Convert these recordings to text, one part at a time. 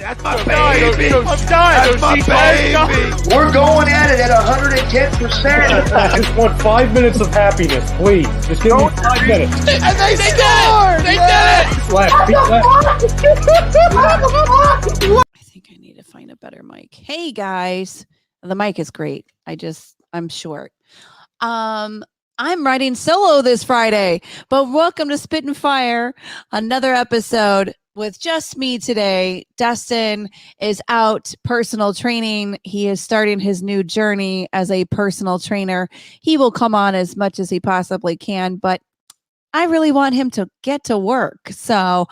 That's my baby. I'm dying. That's my baby. We're going at it at 110%. I just want 5 minutes of happiness, please. Just give me 5 minutes. And they scored! They did it! Left. I think I need to find a better mic. Hey guys, the mic is great. I'm short. I'm writing solo this Friday, but welcome to Spittin' Fire, another episode with just me today. Dustin is out personal training. He is starting his new journey as a personal trainer. He will come on as much as he possibly can, but I really want him to get to work. So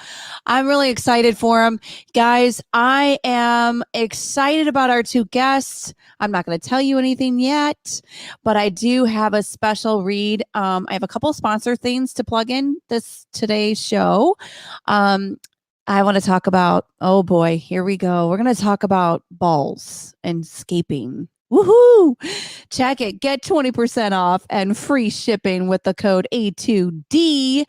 I'm really excited for him. Guys, I am excited about our two guests. I'm not going to tell you anything yet, but I do have a special read. I have a couple of sponsor things to plug in today's show. I want to talk about, oh boy, here we go. We're going to talk about balls and scaping. Woohoo! Check it. Get 20% off and free shipping with the code A2D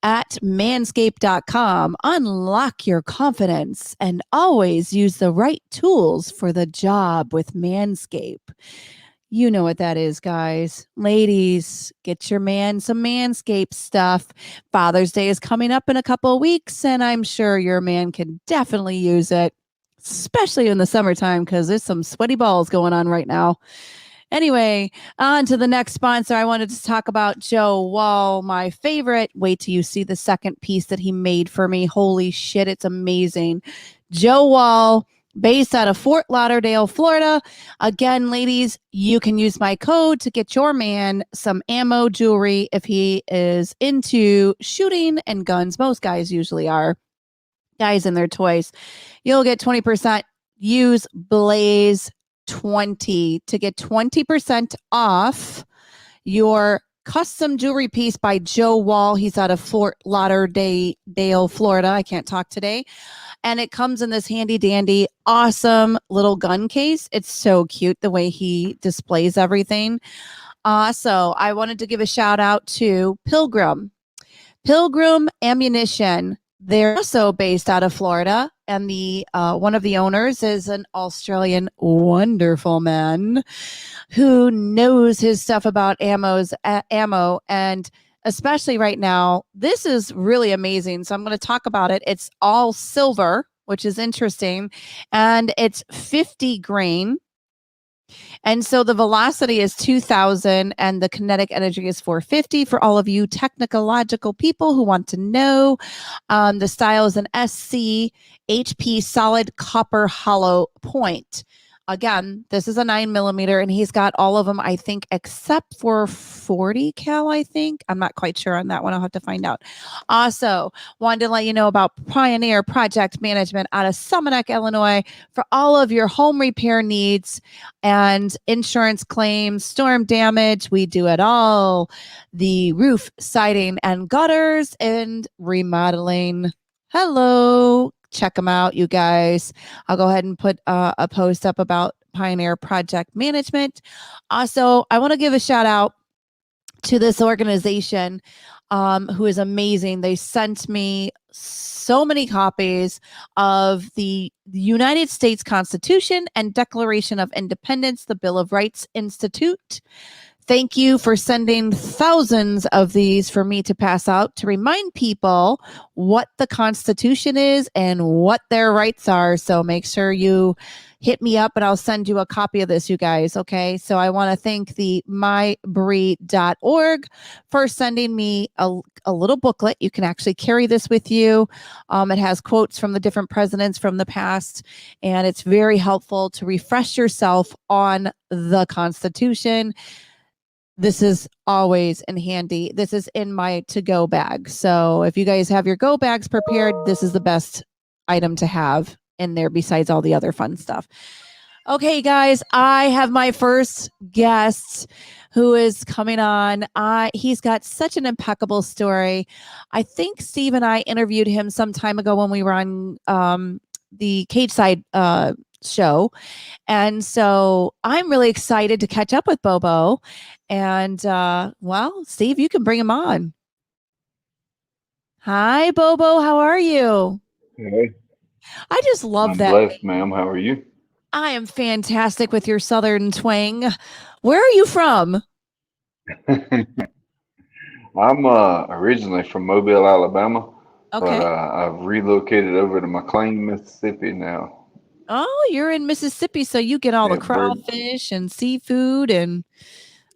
at manscaped.com. Unlock your confidence and always use the right tools for the job with Manscaped. You know what that is, guys. Ladies, get your man some Manscaped stuff. Father's Day is coming up in a couple of weeks, and I'm sure your man can definitely use it, especially in the summertime, because there's some sweaty balls going on right now. Anyway, on to the next sponsor. I wanted to talk about G.O.A.T, my favorite. Wait till you see the second piece that he made for me. Holy shit, it's amazing. G.O.A.T, based out of Fort Lauderdale, Florida. Again, ladies, you can use my code to get your man some ammo jewelry if he is into shooting and guns. Most guys usually are. Guys and their toys. You'll get 20%. Use Blaze20 to get 20% off your custom jewelry piece by G.O.A.T. He's out of Fort Lauderdale, Florida. I can't talk today. And it comes in this handy dandy, awesome little gun case. It's so cute the way he displays everything. So I wanted to give a shout out to Pilgrim Ammunition. They're also based out of Florida, and the one of the owners is an Australian wonderful man who knows his stuff about ammo, and especially right now, this is really amazing. So I'm going to talk about it. It's all silver, which is interesting, and it's 50 grain. And so the velocity is 2,000 and the kinetic energy is 450 for all of you technological people who want to know. The style is an SC HP solid copper hollow point. Again, this is a 9mm, and he's got all of them, I think, except for 40 cal, I think. I'm not quite sure on that one. I'll have to find out. Also, wanted to let you know about Pioneer Project Management out of Summit, Illinois, for all of your home repair needs and insurance claims, storm damage. We do it all. The roof, siding, and gutters, and remodeling. Hello. Check them out, you guys. I'll go ahead and put a post up about Pioneer Project Management. Also, I want to give a shout out to this organization who is amazing. They sent me so many copies of the United States Constitution and Declaration of Independence, the Bill of Rights Institute. Thank you for sending thousands of these for me to pass out to remind people what the Constitution is and what their rights are. So make sure you hit me up and I'll send you a copy of this, you guys. Okay. So I want to thank the mybreed.org for sending me a little booklet. You can actually carry this with you. It has quotes from the different presidents from the past, and it's very helpful to refresh yourself on the Constitution. This is always in handy. This is in my to-go bag. So if you guys have your go bags prepared, this is the best item to have in there besides all the other fun stuff. Okay, guys, I have my first guest who is coming on. He's got such an impeccable story. I think Steve and I interviewed him some time ago when we were on the Cage Side show. And so I'm really excited to catch up with Bobo. And well, Steve, you can bring him on. Hi, Bobo. How are you? Hey. I just love I'm that. blessed, ma'am. How are you? I am fantastic with your Southern twang. Where are you from? I'm originally from Mobile, Alabama, but Okay. I've relocated over to McLean, Mississippi now. Oh, you're in Mississippi, so you get all the Yeah, bird, crawfish and seafood and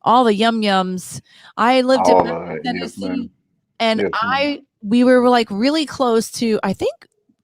all the yum yums. I lived in all Memphis, of it. Yes, Tennessee, ma'am. and Yes, ma'am. we were like really close to, I think,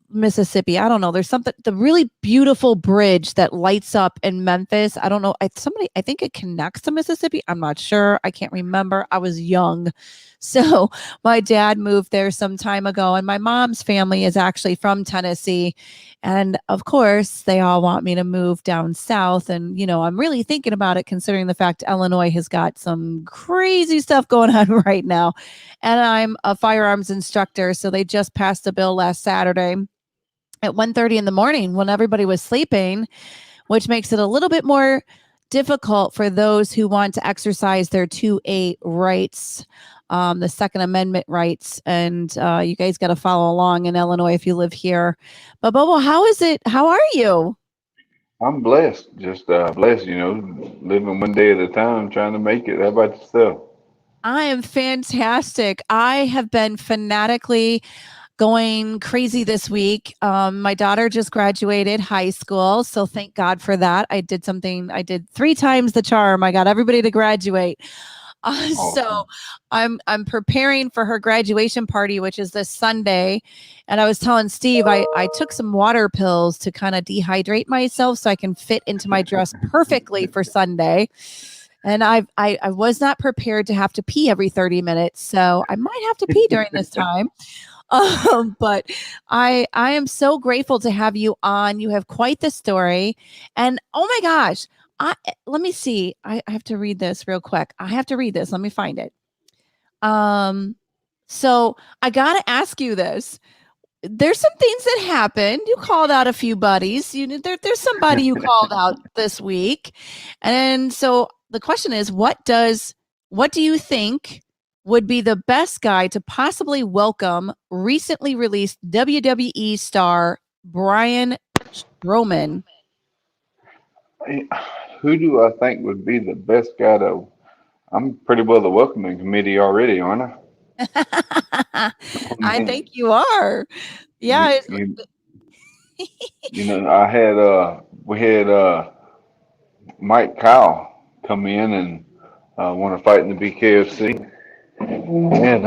Mississippi. I don't know. There's something, the really beautiful bridge that lights up in Memphis. I don't know. I think it connects to Mississippi. I'm not sure. I can't remember. I was young. So my dad moved there some time ago, and my mom's family is actually from Tennessee. And of course, they all want me to move down south. And, I'm really thinking about it considering the fact Illinois has got some crazy stuff going on right now. And I'm a firearms instructor. So they just passed a bill last Saturday at 1:30 in the morning when everybody was sleeping, which makes it a little bit more difficult for those who want to exercise their 2A rights, the Second Amendment rights. And you guys got to follow along in Illinois if you live here. But Bobo, how is it? How are you? I'm blessed. Just blessed, living one day at a time, trying to make it. How about yourself? I am fantastic. I have been fanatically going crazy this week. My daughter just graduated high school, so thank God for that. I did 3 times the charm. I got everybody to graduate. So Awesome. I'm preparing for her graduation party, which is this Sunday. And I was telling Steve I took some water pills to kind of dehydrate myself so I can fit into my dress perfectly for Sunday. And I was not prepared to have to pee every 30 minutes. So I might have to pee during this time. But I am so grateful to have you on. You have quite the story. And oh my gosh, let me see. I have to read this real quick. I have to read this. Let me find it. So I gotta ask you this. There's some things that happened. You called out a few buddies. There's somebody you called out this week. And so the question is, what do you think would be the best guy to possibly welcome recently released WWE star Brian Strowman? Hey, who do I think would be the best guy to? I'm pretty well the welcoming committee already, aren't I? I Man, think you are. you, Yeah. you, I had we had Mike Kyle come in and want to fight in the BKFC. And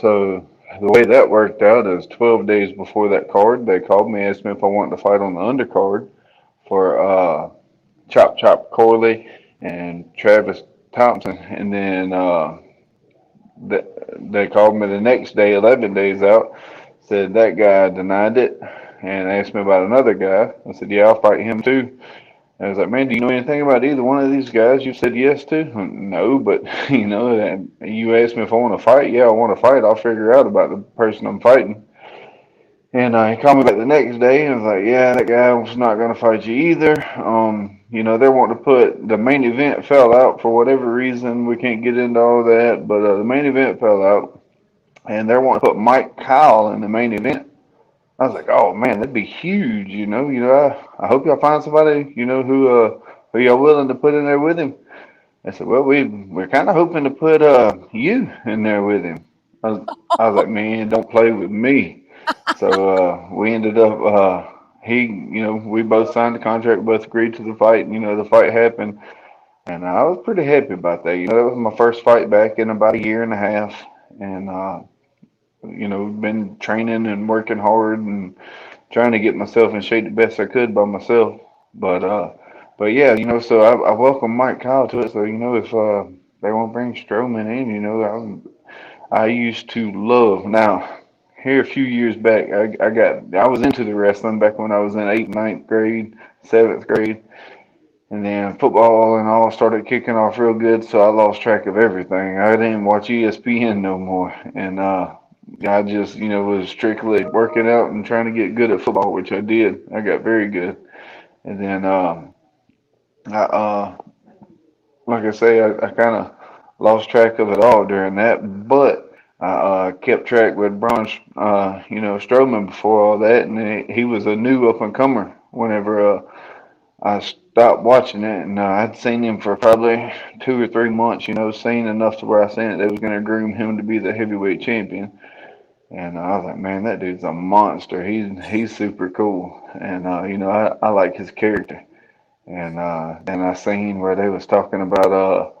so the way that worked out is 12 days before that card, they called me, asked me if I wanted to fight on the undercard for Chop Chop Corley and Travis Thompson. And then th- they called me the next day, 11 days out, said that guy denied it and asked me about another guy. I said, yeah, I'll fight him too. I was like, man, do you know anything about either one of these guys you said yes to? No, but you asked me if I want to fight. Yeah, I want to fight. I'll figure out about the person I'm fighting. And he called me back the next day and was like, yeah, that guy was not going to fight you either. They're wanting to put the main event fell out for whatever reason. We can't get into all that, but the main event fell out, and they're wanting to put Mike Kyle in the main event. I was like, oh man, that'd be huge. I hope y'all find somebody, who y'all willing to put in there with him. I said, well, we're kind of hoping to put you in there with him. I was like, man, don't play with me. So we ended up, we both signed the contract, both agreed to the fight. The fight happened, and I was pretty happy about that. That was my first fight back in about a year and a half, and been training and working hard and trying to get myself in shape the best I could by myself. But yeah, so I welcome Mike Kyle to it. So if they want to bring Strowman in, I used to love. Now, here a few years back, I was into the wrestling back when I was in eighth, ninth grade, seventh grade, and then football and all started kicking off real good. So I lost track of everything. I didn't watch ESPN no more, and I just was strictly working out and trying to get good at football, which I did. I got very good, and then I like I say, I kind of lost track of it all during that, but I kept track with Braun, Strowman before all that, and he was a new up and comer. Whenever I stopped watching it, and I'd seen him for probably 2 or 3 months. Seen enough to where I seen it. They was going to groom him to be the heavyweight champion, and I was like, man, that dude's a monster. He's super cool, and I like his character. And then I seen where they was talking about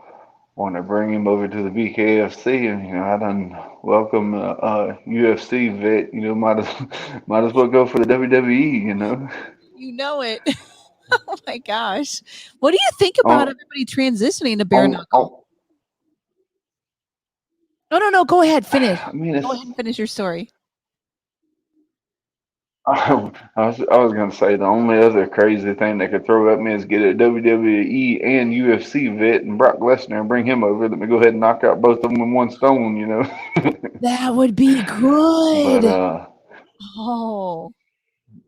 want to bring him over to the BKFC, and I done welcome UFC vet. Might as well go for the WWE. You know it. Oh my gosh. What do you think about On, everybody transitioning to bare knuckle? on, No. Go ahead. Finish. I mean, Go ahead and finish your story. I was gonna say the only other crazy thing they could throw at me is get a WWE and UFC vet and Brock Lesnar and bring him over. Let me go ahead and knock out both of them in one stone. That would be good. But Oh,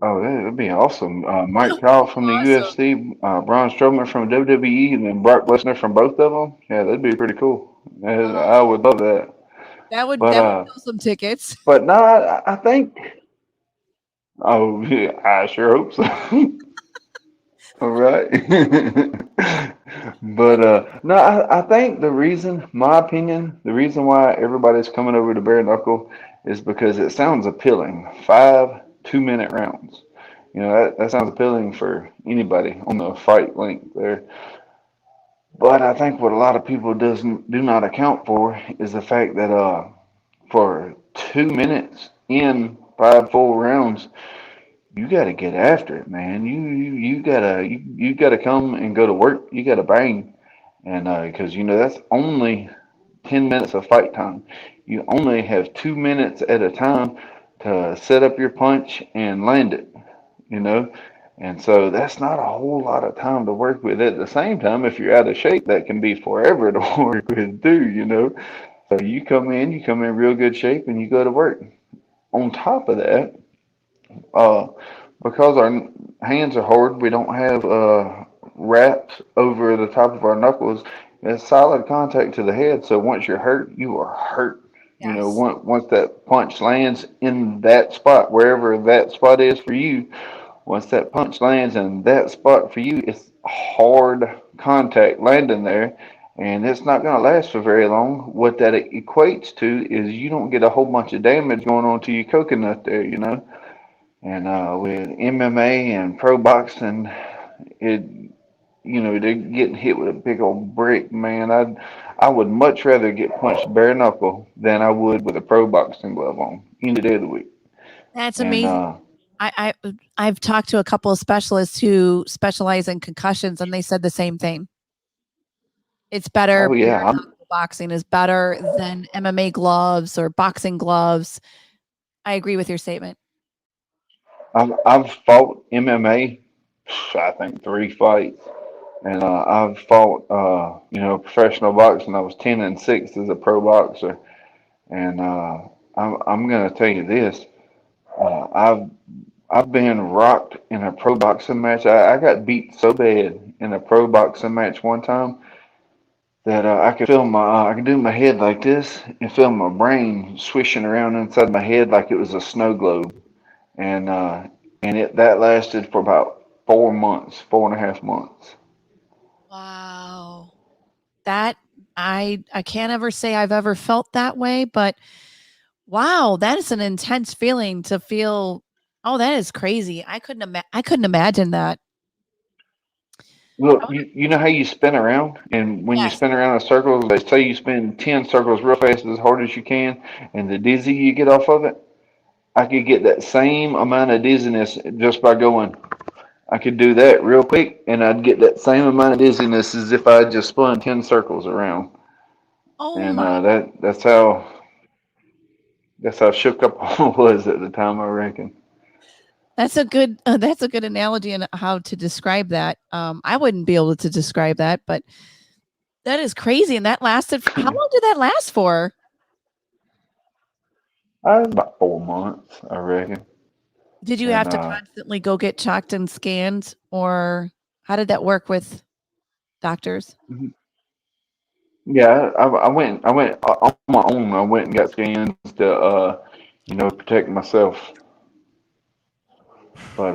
oh, that'd be awesome. that Mike would Kyle be from the awesome. UFC, Braun Strowman from WWE, and then Brock Lesnar from both of them. Yeah, that'd be pretty cool. I would love that. That would But sell some tickets. but no, I think. Oh, yeah, I sure hope so. All right. But no, I think my opinion, the reason why everybody's coming over to bare knuckle is because it sounds appealing. 5 2-minute rounds. That sounds appealing for anybody on the fight link there. But I think what a lot of people do not account for is the fact that for 2 minutes in 5 full rounds, you got to get after it, man. You gotta come and go to work. You gotta bang, and because that's only 10 minutes of fight time. You only have 2 minutes at a time to set up your punch and land it. You know, and so that's not a whole lot of time to work with. At the same time, if you're out of shape, that can be forever to work with too. So you come in real good shape, and you go to work. On top of that, uh, because our hands are hard, we don't have wraps over the top of our knuckles. It's solid contact to the head. So once you're hurt, you are hurt. Yes. Once that punch lands in that spot, wherever that spot is for you, once that punch lands in that spot for you, it's hard contact landing there, and it's not going to last for very long. What that equates to is you don't get a whole bunch of damage going on to your coconut there. And with MMA and pro boxing, it they're getting hit with a big old brick, man. I would much rather get punched bare knuckle than I would with a pro boxing glove on any day of the week. That's And amazing. I've talked to a couple of specialists who specialize in concussions, and they said the same thing. It's better. oh yeah, Bare knuckle boxing is better than MMA gloves or boxing gloves. I agree with your statement. I've fought MMA, I think 3 fights, and I've fought professional boxing. I was 10-6 as a pro boxer, and I'm gonna tell you this. I've been rocked in a pro boxing match. I got beat so bad in a pro boxing match one time that I could feel I could do my head like this and feel my brain swishing around inside my head like it was a snow globe, and that lasted for about 4 months, 4.5 months. Wow. That I can't ever say I've ever felt that way, but wow, that is an intense feeling to feel. Oh, that is crazy. I couldn't imagine that. Look, you know how you spin around, and when you Yes. spin around in circles, they say you spin 10 circles real fast as hard as you can, and the dizzy you get off of it. I could get that same amount of dizziness just by going. I could do that real quick, and I'd get that same amount of dizziness as if I just spun 10 circles around. Oh And my. that's how shook up I was at the time, I reckon. That's a good analogy on how to describe that. I wouldn't be able to describe that, but that is crazy. And that lasted how long did that last for? About 4 months, I reckon. Did you have And to constantly go get checked and scanned, or how did that work with doctors? Yeah, I went on my own. I went and got scans to protect myself. But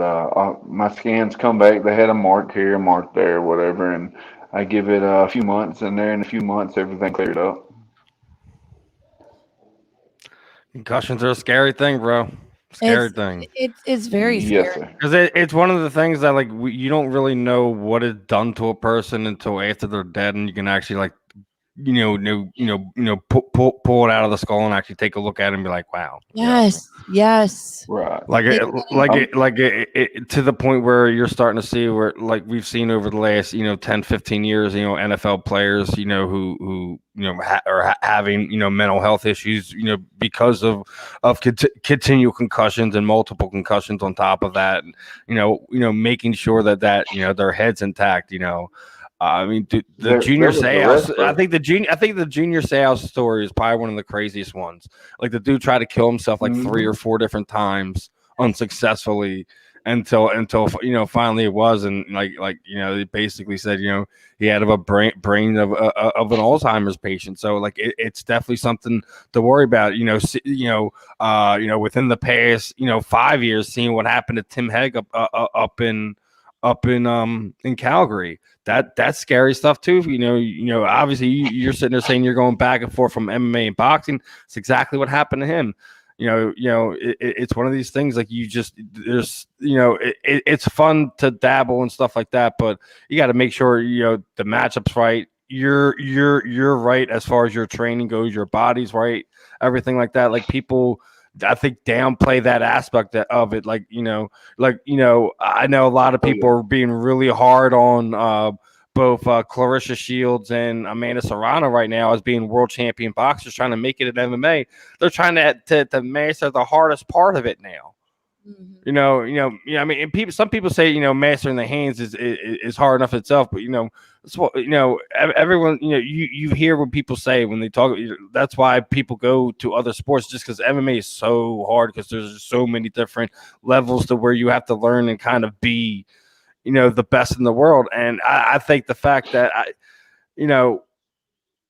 my scans come back. They had a mark here, a mark there, whatever, and I give it a few months, and there in a few months everything cleared up. Concussions are a scary thing, bro. Scary It's thing. it's very Yes, scary. sir. Because it's one of the things that like you don't really know what is done to a person until after they're dead, and you can actually like pull it out of the skull and actually take a look at it and be like, wow. Yes. Right. Like It- it to the point where you're starting to see where like we've seen over the last 10 15 years NFL players who are having mental health issues because of continual concussions and multiple concussions on top of that, and making sure that their head's intact. I mean, the There junior was a Seau. I wrestler. think the junior Seau story is probably one of the craziest ones. Like the dude tried to kill himself like 3 or 4 different times unsuccessfully until finally it was, and they basically said he had a brain of an Alzheimer's patient. So like it's definitely something to worry about. Within the past 5 years, seeing what happened to Tim Hegg up in Calgary. That's scary stuff too. Obviously you're sitting there saying you're going back and forth from MMA and boxing. It's exactly what happened to him. It's one of these things like it's fun to dabble and stuff like that, but you got to make sure the matchup's right. You're right as far as your training goes. Your body's right. Everything like that. Like people, I think, downplay that aspect of it. I know a lot of people are being really hard on both Clarissa Shields and Amanda Serrano right now as being world champion boxers trying to make it at MMA. They're trying to master the hardest part of it now. I mean, and some people say, mastering the hands is hard enough itself, but it's what everyone, you hear what people say when they talk. That's why people go to other sports, just because MMA is so hard, because there's so many different levels to where you have to learn and kind of be, the best in the world. And I think the fact that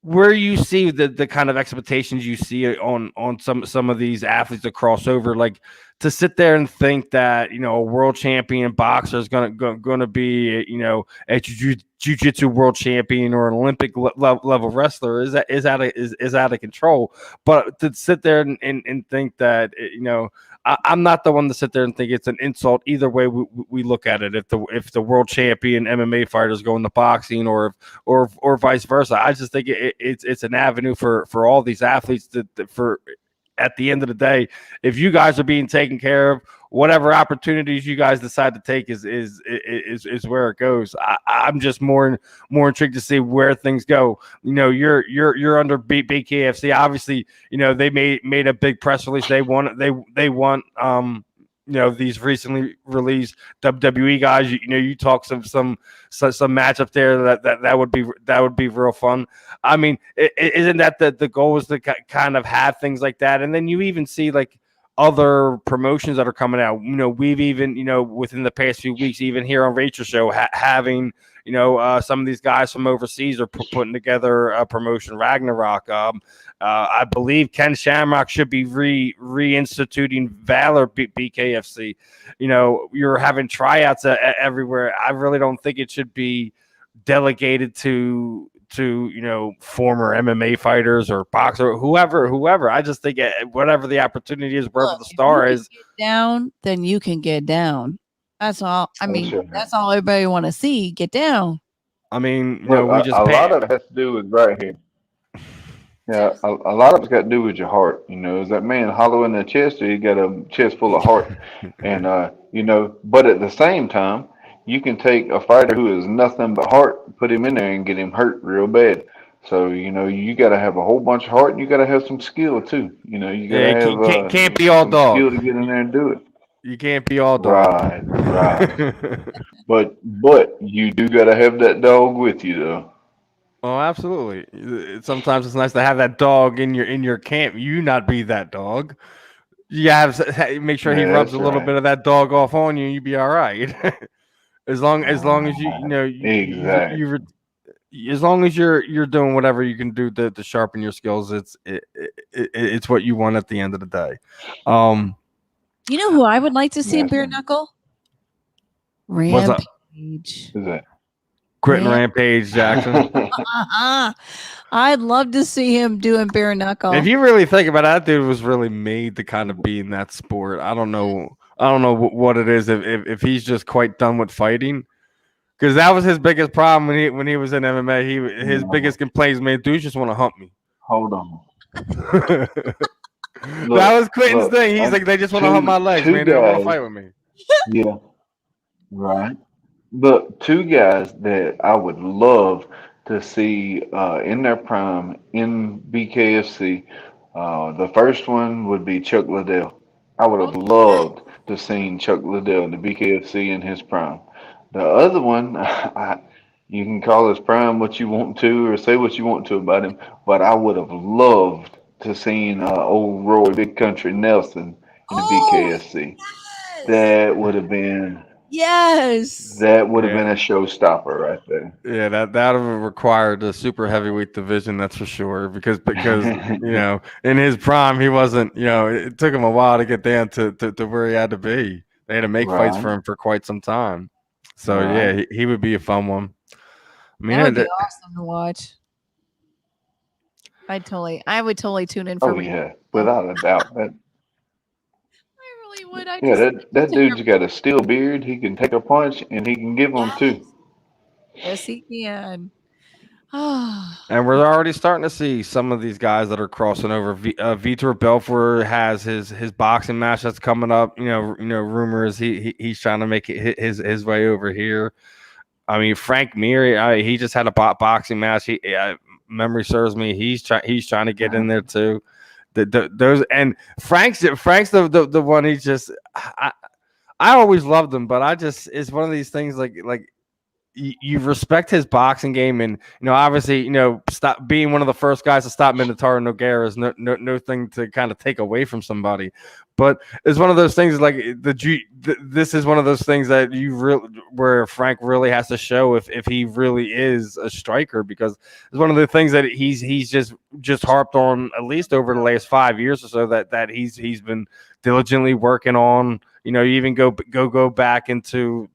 where you see the kind of expectations you see on some of these athletes that cross over, like to sit there and think that a world champion boxer is gonna be a jiu-jitsu world champion or an Olympic level wrestler is out of control. But to sit there and think that I'm not the one to sit there and think it's an insult either way we look at it. If the world champion MMA fighter is going to boxing or vice versa, I just think it's an avenue for all these athletes for at the end of the day, if you guys are being taken care of, whatever opportunities you guys decide to take is where it goes. I'm just more intrigued to see where things go. You're under BKFC. Obviously, they made a big press release. They want these recently released WWE guys. You talk some matchup there that would be real fun. I mean, isn't that the goal, is to kind of have things like that? And then you even see like other promotions that are coming out. We've even within the past few weeks, even here on Rachael show, having some of these guys from overseas are putting together a promotion, Ragnarok. I believe Ken Shamrock should be reinstituting Valor BKFC. You're having tryouts everywhere. I really don't think it should be delegated to former MMA fighters or boxer, whoever. I just think whatever the opportunity is, wherever the star is, get down, then you can get down. That's all. I mean, Sure. that's all everybody want to see. Get down. I mean, Well, we just a lot of it has to do with right here. Yeah, a lot of it's got to do with your heart. Is that man hollow in the chest, or you got a chest full of heart? And but at the same time, you can take a fighter who is nothing but heart, put him in there, and get him hurt real bad. So you got to have a whole bunch of heart, and you got to have some skill too. You got to have can't be all some dog. skill to get in there and do it. You can't be all dog. Right. But you do got to have that dog with you though. Oh, absolutely. Sometimes it's nice to have that dog in your camp. You not be that dog. You have make sure he rubs a little bit of that dog off on you, and you be all right. as long as you Exactly. as long as you're doing whatever you can do to sharpen your skills, it's what you want at the end of the day. You know who I would like to see in Yes. bare knuckle? What's up? Rampage. Who's that? Grit and Rampage Jackson. I'd love to see him doing bare knuckle. If you really think about it, that dude was really made to kind of be in that sport. I don't know what it is. If he's just quite done with fighting, because that was his biggest problem when he was in MMA. His biggest complaints, man, dudes just want to hump me. Hold on. That was Quentin's thing. He's like, they just want to hump my legs, man. They don't want to fight with me. Yeah, right. But two guys that I would love to see in their prime in BKFC. The first one would be Chuck Liddell. I would have loved to seen Chuck Liddell in the BKFC in his prime. The other one, you can call his prime what you want to or say what you want to about him, but I would have loved to seen old Roy Big Country Nelson in the BKFC. Yes. That would have been Yes. been a showstopper right there. Yeah, that would have required a super heavyweight division, that's for sure. Because you know, in his prime, he wasn't. You know, it took him a while to get down to where he had to be. They had to make fights for him for quite some time. So yeah, he would be a fun one. I mean, that would be awesome to watch. I would totally tune in for. Oh yeah, without a doubt. That I really would. that dude's got a steel beard. He can take a punch and he can give them too. Yes, he can. And we're already starting to see some of these guys that are crossing over. Vitor Belfort has his boxing match that's coming up. You know, rumors he's trying to make it his way over here. I mean, Frank Mir, he just had a boxing match. Memory serves me, he's trying to get in there too. Those and Frank's the one. He's just I always loved him, but it's one of these things like. You respect his boxing game, and obviously, stop being one of the first guys to stop Minotauro Nogueira is no thing to kind of take away from somebody. But it's one of those things like this is one of those things that where Frank really has to show if he really is a striker, because it's one of the things that he's just harped on at least over the last 5 years or so that he's been diligently working on. You even go back into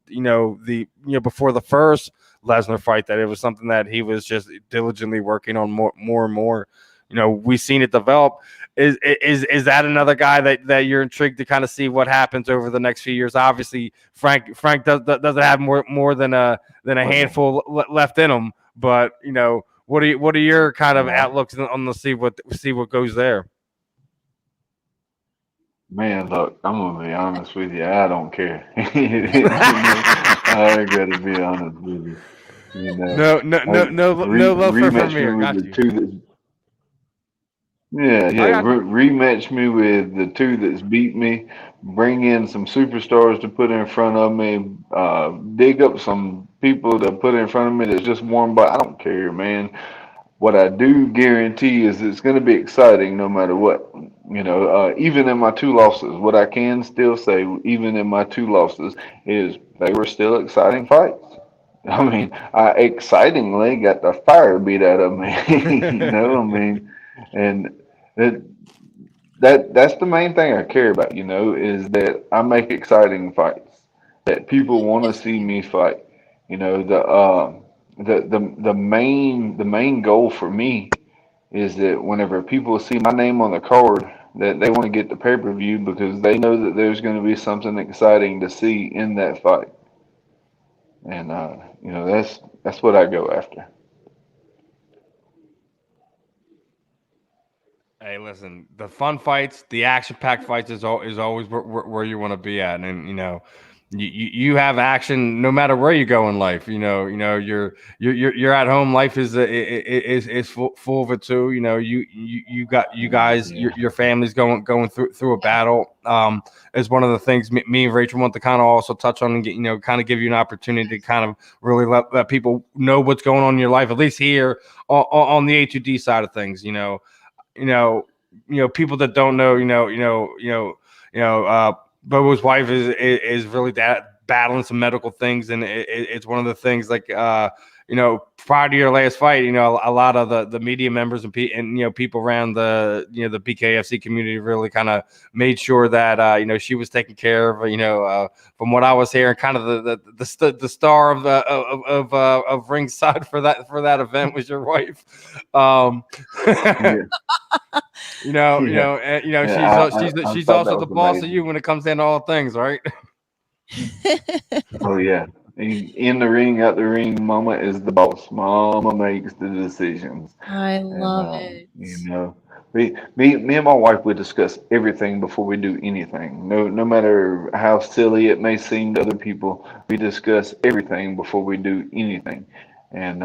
before the first Lesnar fight, that it was something that he was just diligently working on more and more. We've seen it develop. Is that another guy that you're intrigued to kind of see what happens over the next few years? Obviously, Frank doesn't have more than a handful left in him. But what are your kind of outlooks on the see what goes there? Man, look, I'm gonna be honest with you. I don't care. I gotta be honest with you. No love for Vermeer. Got you. Rematch me with the two that's beat me. Bring in some superstars to put in front of me. Dig up some people to put in front of me that's just warm. But I don't care, man. What I do guarantee is it's going to be exciting no matter what. Even in my 2 losses, what I can still say, even in my 2 losses, is they were still exciting fights. I mean, I excitingly got the fire beat out of me. And that's the main thing I care about. Is that I make exciting fights that people want to see me fight. The main goal for me is that whenever people see my name on the card, that they want to get the pay-per-view because they know that there's going to be something exciting to see in that fight. And that's what I go after. Hey, listen, the fun fights, the action-packed fights is always where you want to be at, and you have action no matter where you go in life. You're at home. Life is full of it too. You guys, your family's going through a battle. Is one of the things me and Rachel want to kind of also touch on and get, kind of give you an opportunity to kind of really let people know what's going on in your life, at least here on the A2D side of things. People that don't know, Bobo's wife is really battling some medical things, and it's one of the things like prior to your last fight, a lot of the media members and people around the the BKFC community really kind of made sure that she was taken care of. From what I was hearing, kind of the star of ringside for that event was your wife. Yeah. She's thought that also the was boss of amazing. you when it comes down to all things, right? Oh yeah. In the ring, out the ring, Mama is the boss. Mama makes the decisions. I love And it. me and my wife, we discuss everything before we do anything. No matter how silly it may seem to other people, we discuss everything before we do anything. And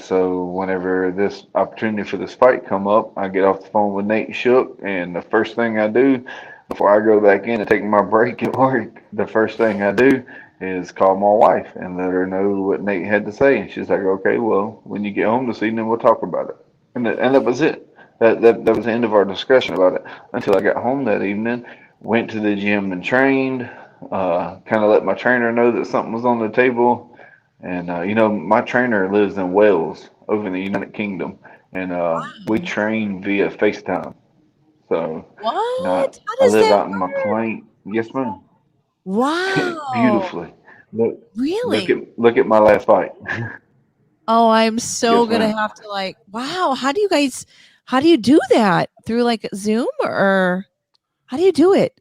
so whenever this opportunity for this fight come up, I get off the phone with Nate Shook, and the first thing I do before I go back in and take my break at work, the first thing I do is call my wife and let her know what Nate had to say. And she's like, okay, well, when you get home this evening, we'll talk about it. And that was it. That was the end of our discussion about it until I got home that evening, went to the gym and trained, kind of let my trainer know that something was on the table. And, my trainer lives in Wales over in the United Kingdom, and we train via FaceTime. So, What? How I does live that out in McLean. Yes, ma'am. Wow. Beautifully. Look, Really? look at my last fight. Oh, I'm so Yes, gonna ma'am. have to wow, how do you do that? Through Zoom or how do you do it?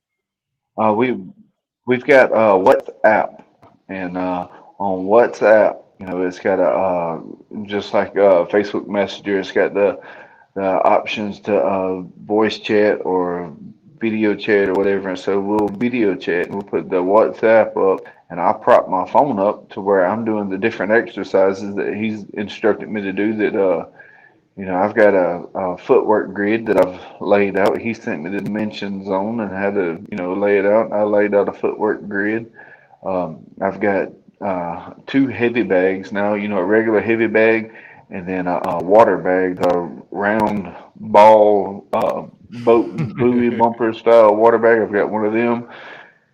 Uh, we we've got WhatsApp, and on WhatsApp, it's got a just like Facebook Messenger. It's got the options to voice chat or video chat or whatever. And so we'll video chat and we'll put the WhatsApp up, and I prop my phone up to where I'm doing the different exercises that he's instructed me to do. I've got a footwork grid that I've laid out. He sent me the dimensions on and how to, lay it out. I laid out a footwork grid. I've got two heavy bags now, a regular heavy bag and then a water bag, the round ball boat buoy bumper style water bag. I've got one of them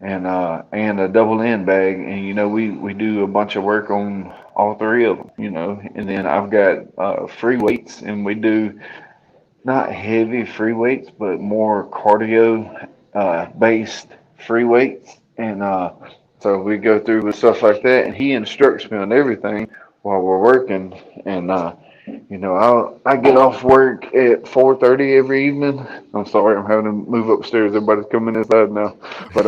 and a double end bag. And we do a bunch of work on all three of them. And then I've got free weights, and we do not heavy free weights, but more cardio based free weights. And so we go through with stuff like that, and he instructs me on everything while we're working. And I get off work at 4:30 every evening. I'm sorry, I'm having to move upstairs. Everybody's coming inside now, but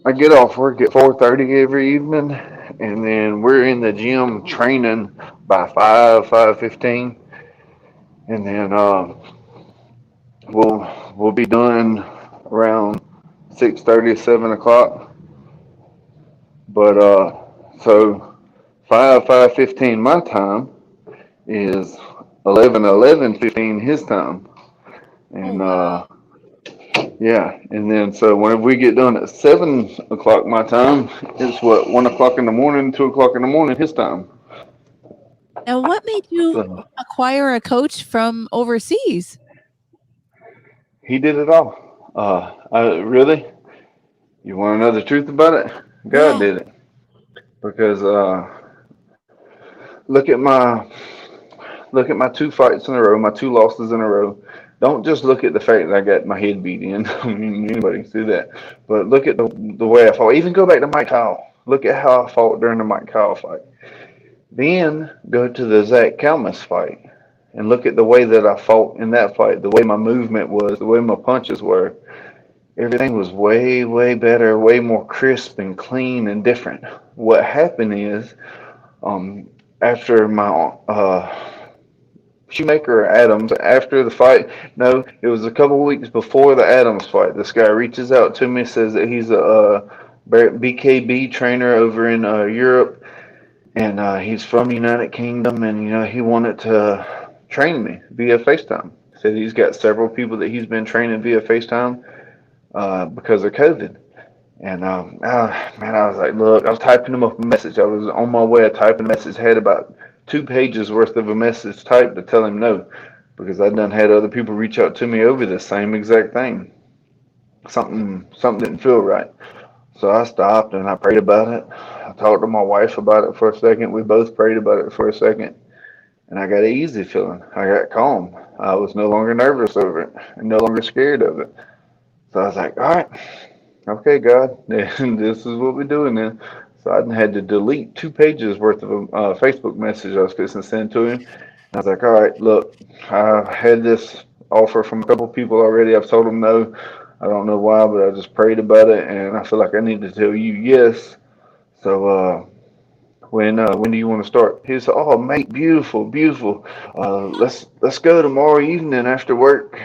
I get off work at 4:30 every evening, and then we're in the gym training by 5:15, and then we'll be done around 6:30, 7 o'clock. But so 5:15 my time is 11:15 his time, Oh and wow. yeah, and then so whenever we get done at 7 o'clock my time, it's what 1 o'clock in the morning, 2 o'clock in the morning his time. Now what made you So acquire a coach from overseas? he did it all. Really, you want to know the truth about it? God Yeah. did it because look at my look at my two fights in a row, my two losses in a row. Don't just look at the fact that I got my head beat in. I mean, anybody can see that. But look at the way I fought. Even go back to Mike Kyle. Look at how I fought during the Mike Kyle fight. Then go to the Zach Kalmas fight and look at the way that I fought in that fight, the way my movement was, the way my punches were. Everything was way, way better, way more crisp and clean and different. What happened is, um, after my Shoemaker or Adams, after the fight, no, it was a couple weeks before the Adams fight. This guy reaches out to me, says that he's a BKB trainer over in Europe, and he's from the United Kingdom, and he wanted to train me via FaceTime. Said he's got several people that he's been training via FaceTime because of COVID. And man, I was like, look, I was typing him up a message. I was on my way of typing a message, had about 2 pages worth of a message typed to tell him no, because I done had other people reach out to me over the same exact thing. Something didn't feel right. So I stopped and I prayed about it. I talked to my wife about it for a second. We both prayed about it for a second. And I got an easy feeling. I got calm. I was no longer nervous over it and no longer scared of it. So I was like, all right, okay, God, this is what we're doing then. So I had to delete 2 pages worth of a Facebook message I was fixing to send to him. And I was like, all right, look, I had this offer from a couple people already. I've told them no. I don't know why, but I just prayed about it, and I feel like I need to tell you yes. So when do you want to start? He said, oh, mate, beautiful, beautiful. Let's go tomorrow evening after work.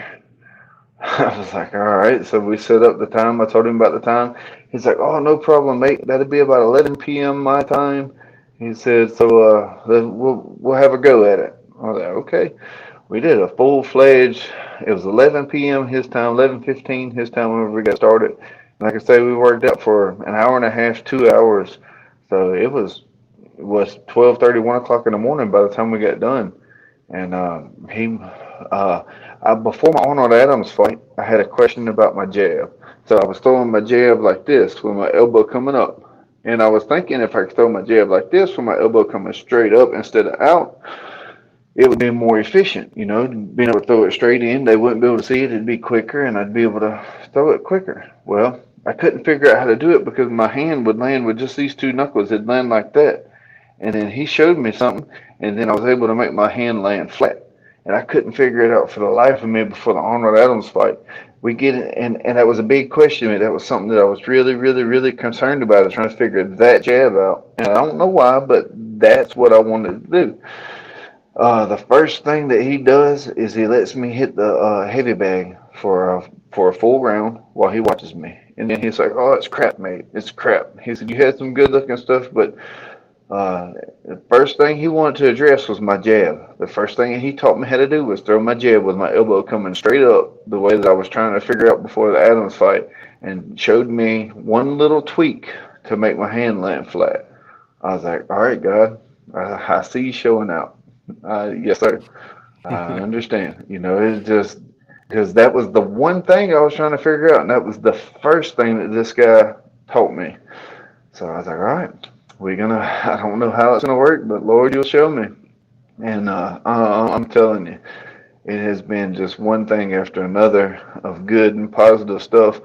I was like, all right. So we set up the time. I told him about the time. He's like, oh, no problem, mate. That'll be about 11 p.m. my time. He said, so we'll have a go at it. I was like, okay. We did a full-fledged. It was 11 p.m. his time, 11:15 his time whenever we got started. Like I say, we worked out for an hour and a half, 2 hours. So it was 12:30, 1 o'clock in the morning by the time we got done. And before my Arnold Adams fight, I had a question about my jab. So I was throwing my jab like this with my elbow coming up. And I was thinking if I could throw my jab like this with my elbow coming straight up instead of out, it would be more efficient, being able to throw it straight in. They wouldn't be able to see it. It'd be quicker, and I'd be able to throw it quicker. Well, I couldn't figure out how to do it because my hand would land with just these 2 knuckles. It'd land like that. And then he showed me something, and then I was able to make my hand land flat. And I couldn't figure it out for the life of me before the Arnold Adams fight. We get it, and that was a big question. That was something that I was really, really, really concerned about, is trying to figure that jab out. And I don't know why, but that's what I wanted to do. The first thing that he does is he lets me hit the heavy bag for a full round while he watches me. And then he's like, oh, it's crap, mate. It's crap. He said, you had some good looking stuff, but the first thing he wanted to address was my jab. The first thing he taught me how to do was throw my jab with my elbow coming straight up, the way that I was trying to figure out before the Adams fight, and showed me one little tweak to make my hand land flat. I was like, all right, God, I see you showing out. Yes, sir. I understand. It's just because that was the one thing I was trying to figure out, and that was the first thing that this guy taught me. So I was like, all right, I don't know how it's gonna work, but Lord, you'll show me. And I'm telling you, it has been just one thing after another of good and positive stuff.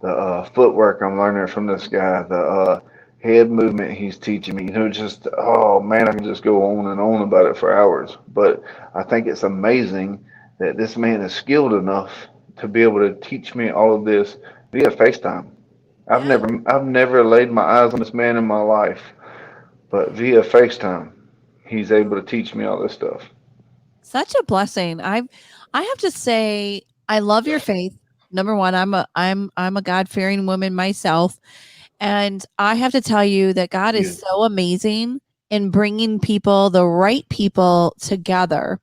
The footwork I'm learning from this guy, the head movement he's teaching me, just, oh man, I can just go on and on about it for hours. But I think it's amazing that this man is skilled enough to be able to teach me all of this via FaceTime. I've never laid my eyes on this man in my life, but via FaceTime, he's able to teach me all this stuff. Such a blessing. I have to say, I love your faith. Number one, I'm a God-fearing woman myself. And I have to tell you that God is so amazing in bringing the right people together.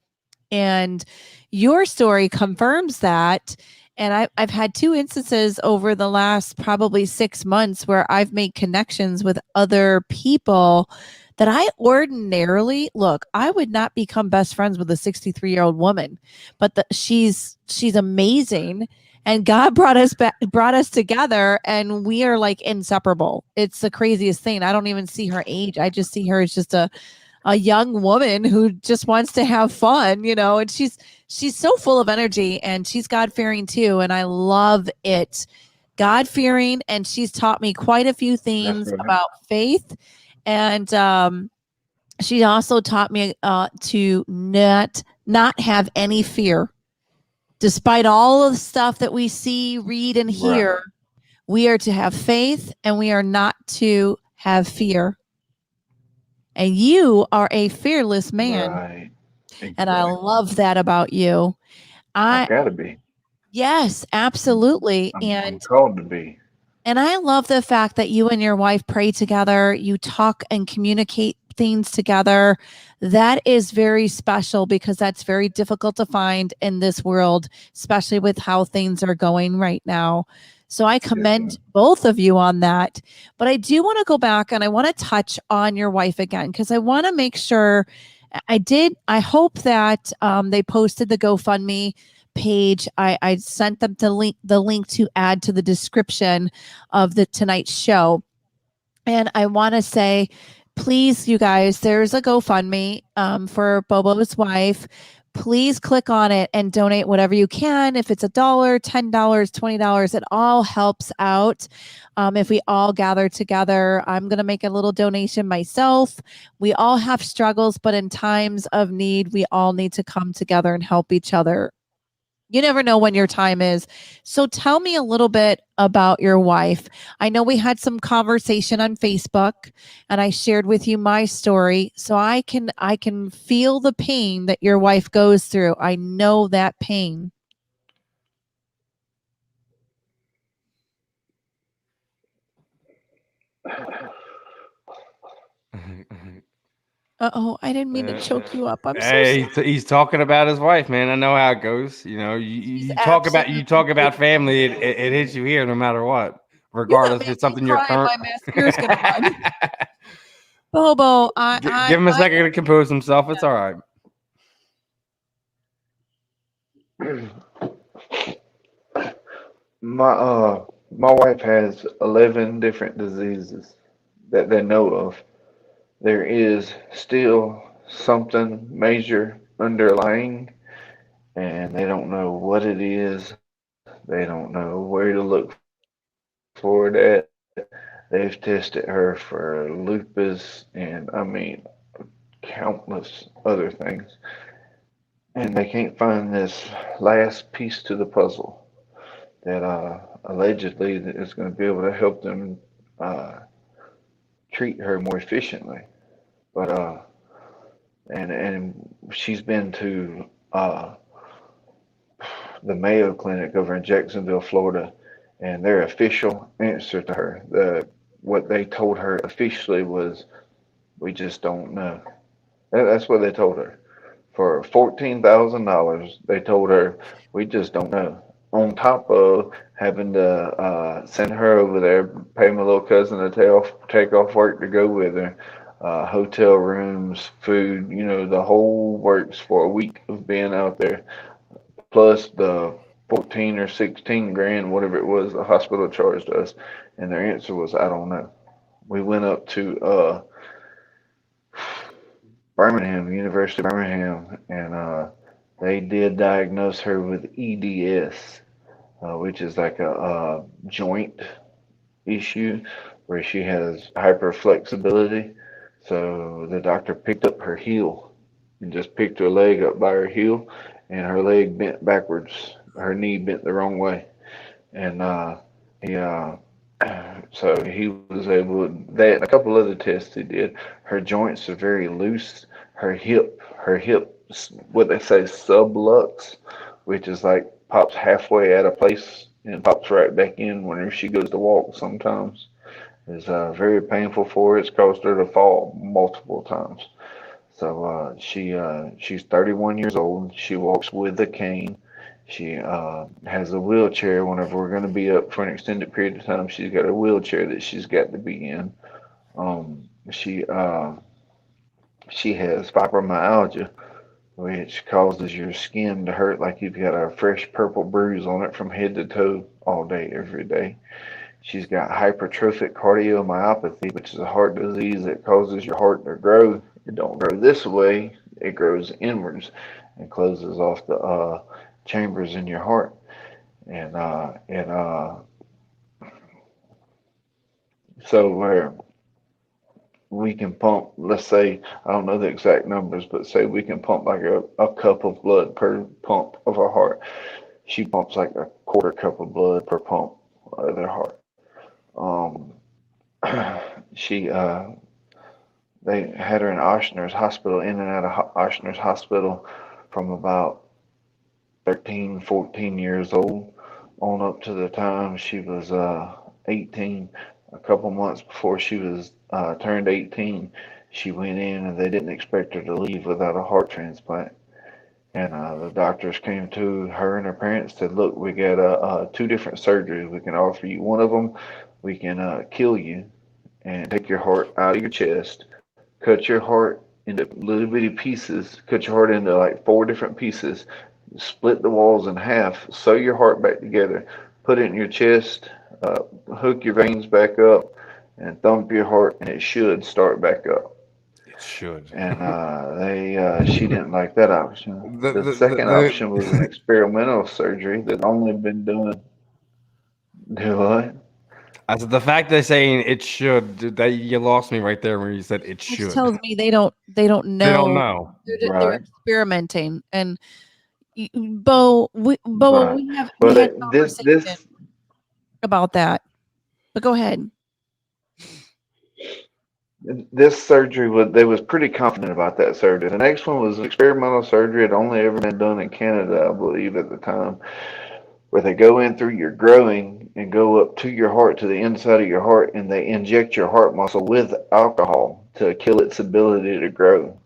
And your story confirms that. And I've had 2 instances over the last probably 6 months where I've made connections with other people that I ordinarily, look, I would not become best friends with a 63-year-old woman, but she's amazing. And God brought us together, and we are like inseparable. It's the craziest thing. I don't even see her age. I just see her as just a young woman who just wants to have fun, and she's so full of energy, and she's God-fearing too. And I love it. God-fearing. And she's taught me quite a few things about faith. And she also taught me to not have any fear. Despite all of the stuff that we see, read, and hear, we are to have faith, and we are not to have fear. And you are a fearless man. Right. Exactly. And I love that about you. I gotta be. Yes, absolutely. I'm called to be. And I love the fact that you and your wife pray together, you talk and communicate things together. That is very special, because that's very difficult to find in this world, especially with how things are going right now. So I commend both of you on that. But I do want to go back, and I want to touch on your wife again, because I want to make sure I hope that they posted the GoFundMe, page. I sent them the link to add to the description of the tonight's show. And I want to say, please, you guys, there's a GoFundMe for Bobo's wife. Please click on it and donate whatever you can. If it's $1, $10, $20, it all helps out. If we all gather together, I'm going to make a little donation myself. We all have struggles, but in times of need, we all need to come together and help each other. You never know when your time is. So tell me a little bit about your wife. I know we had some conversation on Facebook and I shared with you my story. So I can feel the pain that your wife goes through. I know that pain. Uh-oh, I didn't mean to choke you up. I'm so Hey, sorry. he's talking about his wife, man. I know how it goes. You know, you talk about family. It hits you here no matter what, regardless if it's something you're current. My mascara's gonna run. Bobo, Give him a second to compose himself. It's all right. My wife has 11 different diseases that they know of. There is still something major underlying, and they don't know what it is. They don't know where to look for it at. They've tested her for lupus and I mean countless other things, and they can't find this last piece to the puzzle that allegedly is going to be able to help them uh, treat her more efficiently. But and she's been to the Mayo Clinic over in Jacksonville, Florida, and their official answer to her, what they told her officially was, "We just don't know." That's what they told her. For $14,000, they told her, "We just don't know." On top of having to send her over there, pay my little cousin to take off work to go with her, hotel rooms, food, the whole works for a week of being out there, plus the 14 or 16 grand, whatever it was, the hospital charged us. And their answer was, "I don't know." We went up to Birmingham, University of Birmingham, and they did diagnose her with EDS, which is like a joint issue where she has hyperflexibility. So the doctor picked up her heel and just picked her leg up by her heel, and her leg bent backwards. Her knee bent the wrong way, and he so he was able that and a couple other tests he did. Her joints are very loose. Her hip, what they say sublux, which is like pops halfway out of place and pops right back in whenever she goes to walk. Sometimes is very painful for her. It's caused her to fall multiple times. So she's 31 years old. She walks with a cane. She has a wheelchair. Whenever we're going to be up for an extended period of time, she's got a wheelchair that she's got to be in. Um, she uh, she has fibromyalgia, which causes your skin to hurt like you've got a fresh purple bruise on it from head to toe all day, every day. She's got hypertrophic cardiomyopathy, which is a heart disease that causes your heart to grow. It don't grow this way; it grows inwards and closes off the chambers in your heart. And so where we can pump, let's say, I don't know the exact numbers, but say we can pump like a cup of blood per pump of her heart. She pumps like a quarter cup of blood per pump of their heart. Um, she they had her in Ochsner's Hospital, in and out of Ochsner's Hospital from about 13, 14 years old on up to the time she was 18. A couple months before she was turned 18, she went in and they didn't expect her to leave without a heart transplant. And the doctors came to her and her parents, said, "Look, we got two different surgeries. We can offer you one of them. We can kill you and take your heart out of your chest, cut your heart into little bitty pieces, cut your heart into like four different pieces, split the walls in half, sew your heart back together, put it in your chest, hook your veins back up, and thump your heart, and it should start back up. It should. And she didn't like that option. The, The the, second option was an the, experimental surgery that only been done. Do what? I said the fact they're saying it should, that you lost me right there when you said it Which should. tells me they don't know. They don't know. They're Right. experimenting. And Bo, Right. we But had this conversation about that. But go ahead. this surgery they was pretty confident about that surgery. The next one was experimental surgery. It only ever been done in Canada, I believe, at the time, where they go in through your growing and go up to your heart, to the inside of your heart, and they inject your heart muscle with alcohol to kill its ability to grow.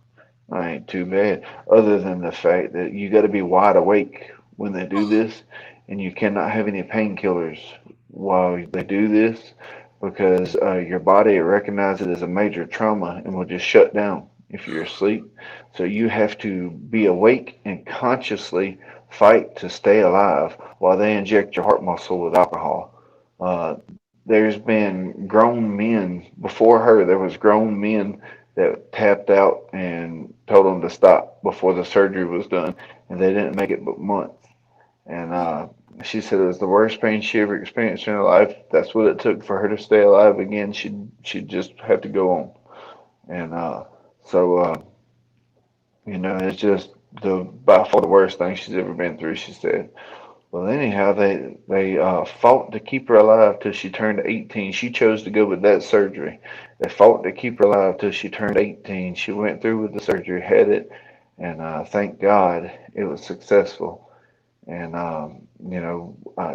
I ain't too bad, other than the fact that you got to be wide awake when they do this, and you cannot have any painkillers while they do this because your body recognizes it as a major trauma and will just shut down if you're asleep. So you have to be awake and consciously fight to stay alive while they inject your heart muscle with alcohol. Uh, there's been grown men before her. There was grown men that tapped out and told them to stop before the surgery was done, and they didn't make it but months. And she said it was the worst pain she ever experienced in her life. That's what it took for her to stay alive again. She'd just have to go on. And so it's just the by far the worst thing she's ever been through. She said. Well, anyhow, they fought to keep her alive till she turned 18. She chose to go with that surgery. They fought to keep her alive till she turned 18. She went through with the surgery, had it, and thank God it was successful. And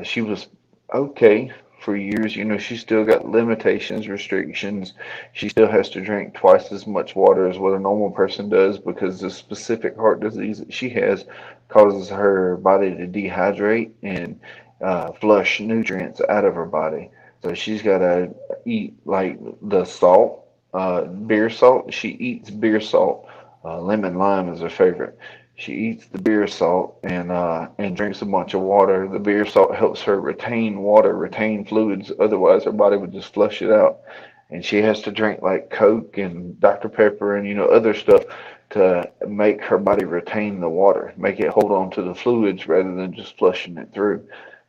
she was okay for years. She still got limitations, restrictions. She still has to drink twice as much water as what a normal person does because the specific heart disease that she has causes her body to dehydrate and flush nutrients out of her body. So she's got to eat like the salt, beer salt. She eats beer salt. Lemon lime is her favorite. She eats the beer salt and drinks a bunch of water. The beer salt helps her retain water, retain fluids. Otherwise, her body would just flush it out. And she has to drink like Coke and Dr. Pepper and other stuff to make her body retain the water, make it hold on to the fluids rather than just flushing it through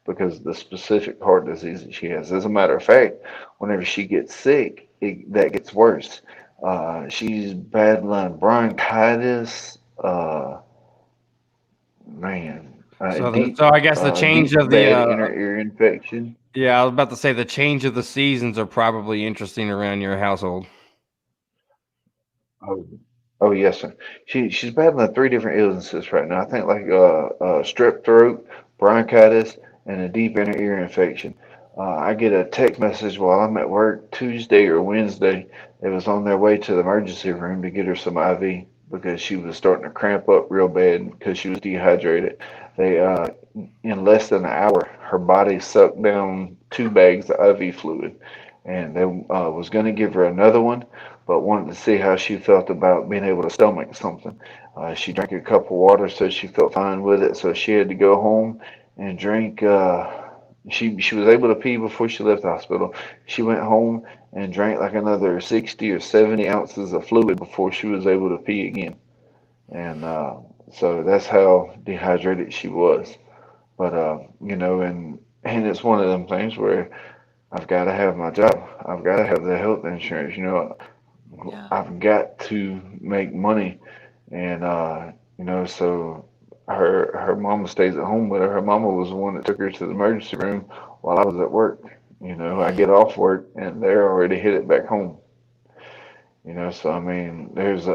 because of the specific heart disease that she has. As a matter of fact, whenever she gets sick, that gets worse. She's battling bronchitis. So I guess the change deep of bad the inner ear infection. yeah, I was about to say the change of the seasons are probably interesting around your household. Oh, oh yes, sir. She's battling three different illnesses right now. I think like strep throat, bronchitis, and a deep inner ear infection. I get a text message while I'm at work Tuesday or Wednesday. They was on their way to the emergency room to get her some IV because she was starting to cramp up real bad because she was dehydrated. They in less than an hour, her body sucked down 2 bags of IV fluid, and they was going to give her another one, but wanted to see how she felt about being able to stomach something. She drank a cup of water, so she felt fine with it. So she had to go home and drink. She was able to pee before she left the hospital. She went home and drank like another 60 or 70 ounces of fluid before she was able to pee again. And so that's how dehydrated she was. But and it's one of them things where I've got to have my job. I've got to have the health insurance. Yeah. I've got to make money, and so her mama stays at home with her. Her mama was the one that took her to the emergency room while I was at work. I get off work and they're already headed back home. So I mean, there's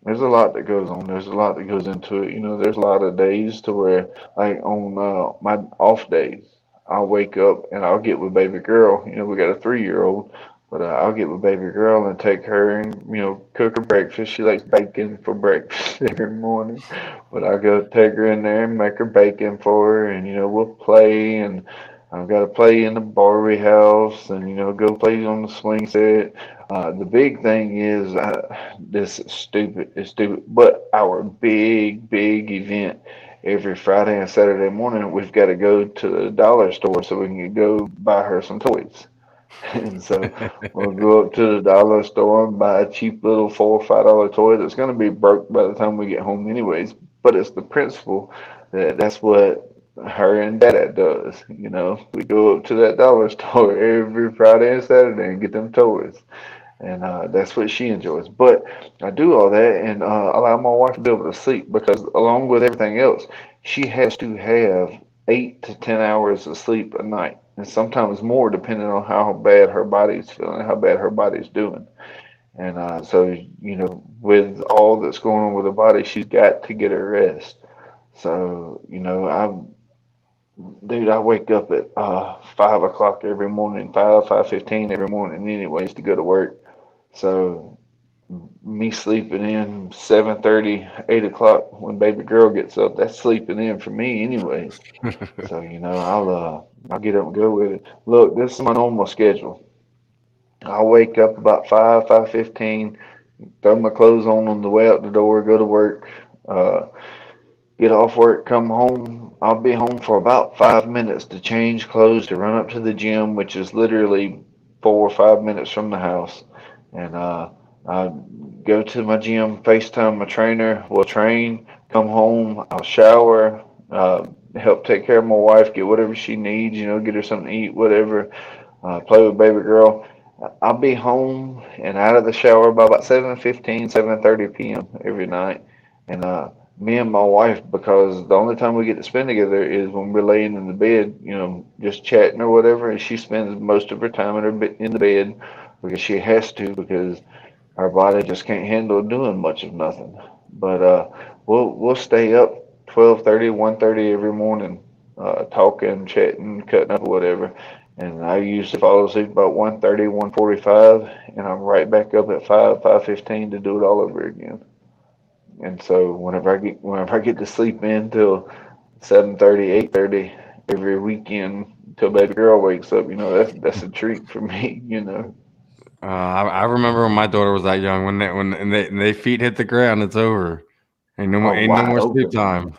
there's a lot that goes on. There's a lot that goes into it. There's a lot of days to where, like on my off days, I'll wake up and I'll get with baby girl. We got a 3-year-old, but I'll get with baby girl and take her and cook her breakfast. She likes bacon for breakfast every morning, but I go take her in there and make her bacon for her, and we'll play and I've got to play in the Barbie house and, go play on the swing set. The big thing is, this is stupid. It's stupid. But our big event every Friday and Saturday morning, we've got to go to the dollar store so we can go buy her some toys. And so we'll go up to the dollar store and buy a cheap little $4 or $5 toy that's going to be broke by the time we get home anyways. But it's the principle that's what her and Dada does. We go up to that dollar store every Friday and Saturday and get them toys. And that's what she enjoys. But I do all that and allow my wife to be able to sleep because along with everything else, she has to have 8 to 10 hours of sleep a night, and sometimes more depending on how bad her body's feeling, how bad her body's doing. And so, with all that's going on with her body, she's got to get her rest. So, I wake up at 5 o'clock every morning, 5:15 every morning, anyways, to go to work. So me sleeping in 7:30, 8 o'clock when baby girl gets up, that's sleeping in for me anyways. So, I'll get up and go with it. Look, this is my normal schedule. I'll wake up about 5:15, throw my clothes on the way out the door, go to work, uh, get off work, come home. I'll be home for about 5 minutes to change clothes, to run up to the gym, which is literally 4 or 5 minutes from the house. And I go to my gym, FaceTime my trainer, we'll train, come home, I'll shower, help take care of my wife, get whatever she needs, get her something to eat, whatever, play with baby girl. I'll be home and out of the shower by about 7:15, 7:30 p.m. every night. And me and my wife, because the only time we get to spend together is when we're laying in the bed, just chatting or whatever. And she spends most of her time in the bed because she has to, because our body just can't handle doing much of nothing. But we'll stay up 12:30, 1:30 every morning, talking, chatting, cutting up, whatever. And I usually fall asleep about 1:30, 1:45, and I'm right back up at 5:15 to do it all over again. And so whenever I get to sleep in till 7:30, 8:30 every weekend till baby girl wakes up, that's a treat for me. I remember when my daughter was that young. When they feet hit the ground, it's over. Oh, Ain't no wide more sleep open. time.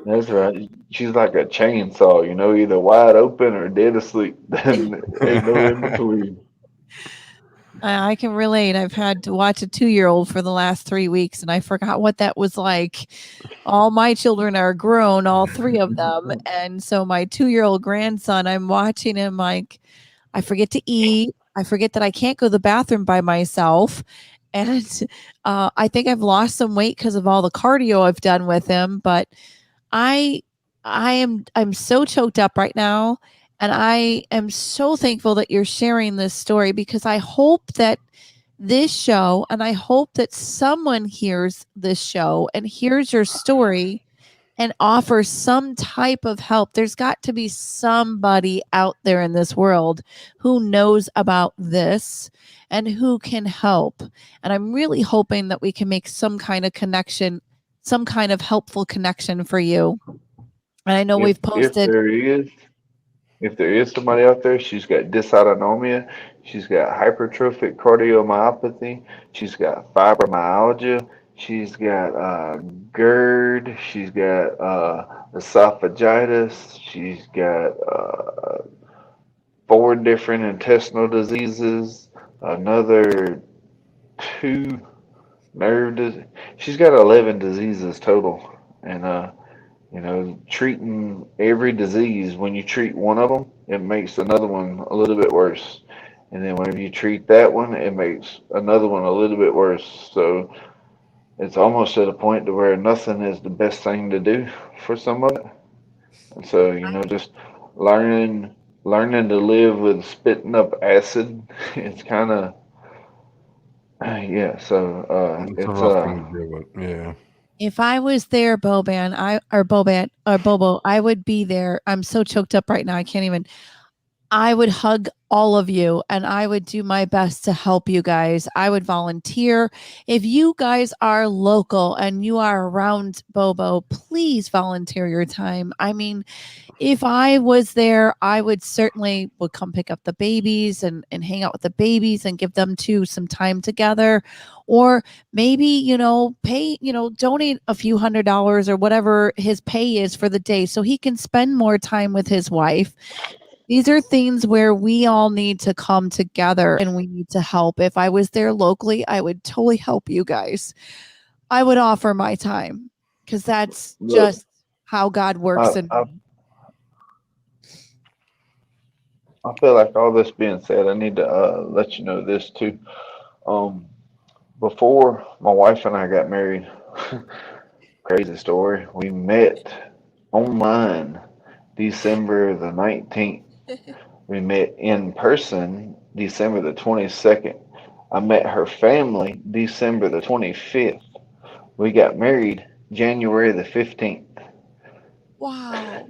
That's right. She's like a chainsaw, either wide open or dead asleep. Then ain't no in between. I can relate. I've had to watch a 2-year-old for the last 3 weeks, and I forgot what that was like. All my children are grown, all three of them. And so my 2-year-old grandson, I'm watching him like, I forget to eat. I forget that I can't go to the bathroom by myself. And I think I've lost some weight because of all the cardio I've done with him. But I I'm so choked up right now, and I am so thankful that you're sharing this story, because I hope that this show, and I hope that someone hears this show and hears your story and offers some type of help. There's got to be somebody out there in this world who knows about this and who can help. And I'm really hoping that we can make some kind of connection, some kind of helpful connection for you. And I know If we've if posted. there is if there is somebody out there, she's got dysautonomia, she's got hypertrophic cardiomyopathy, she's got fibromyalgia, she's got GERD, she's got esophagitis, she's got 4 different intestinal diseases, another 2 nerve. She's got 11 diseases total, and treating every disease, when you treat one of them, it makes another one a little bit worse. And then whenever you treat that one, it makes another one a little bit worse. So it's almost at a point to where nothing is the best thing to do for some of it. And so, just learning learning to live with spitting up acid, it's kind of yeah. So It's a it's rough thing to deal with. Yeah. If I was there, Bobo, I would be there. I'm so choked up right now. I can't even. I would hug all of you and I would do my best to help you guys. I would volunteer. If you guys are local and you are around Bobo, please volunteer your time. I mean, if I was there, I would come pick up the babies and hang out with the babies and give them some time together. Or maybe, pay, donate a few $100s or whatever his pay is for the day so he can spend more time with his wife. These are things where we all need to come together and we need to help. If I was there locally, I would totally help you guys. I would offer my time because that's just how God works. I feel like all this being said, I need to let you know this too. Before my wife and I got married, crazy story, we met online December the 19th. We met in person December the 22nd. I met her family December the 25th. We got married January the 15th. Wow.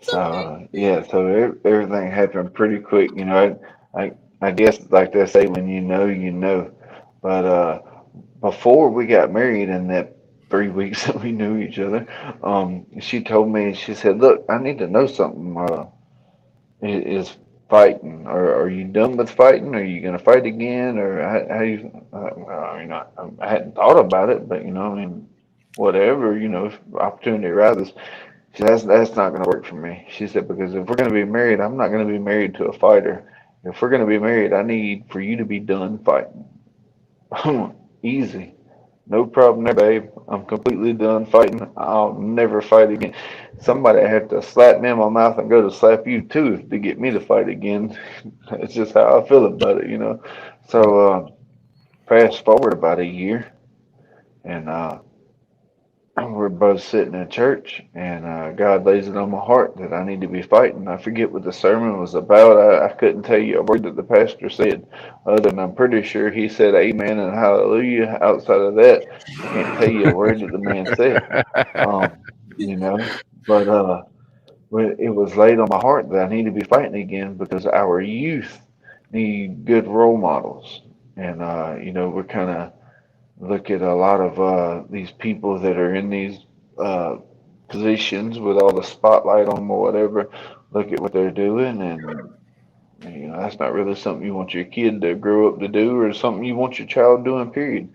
So yeah, so everything happened pretty quick. I guess like they say, when you know. But before we got married, in that 3 weeks that we knew each other, she told me, she said, "Look, I need to know something. Is fighting? Or are you done with fighting? Are you gonna fight again? Or how you?" I mean, I hadn't thought about it, but I mean, whatever. If opportunity arises. She said, that's not going to work for me. She said, because if we're going to be married, I'm not going to be married to a fighter. If we're going to be married, I need for you to be done fighting. Easy. No problem there, babe. I'm completely done fighting. I'll never fight again. Somebody had to slap me in my mouth and go to slap you too to get me to fight again. That's just how I feel about it. So fast forward about a year, and we're both sitting in church, and God lays it on my heart that I need to be fighting. I forget what the sermon was about. I couldn't tell you a word that the pastor said, other than I'm pretty sure he said amen and hallelujah. Outside of that, I can't tell you a word that the man said. You know, but it was laid on my heart that I need to be fighting again because our youth need good role models. And, we're kind of look at a lot of these people that are in these uh, positions with all the spotlight on them or whatever. Look at what they're doing, and that's not really something you want your kid to grow up to do, or something you want your child doing. Period.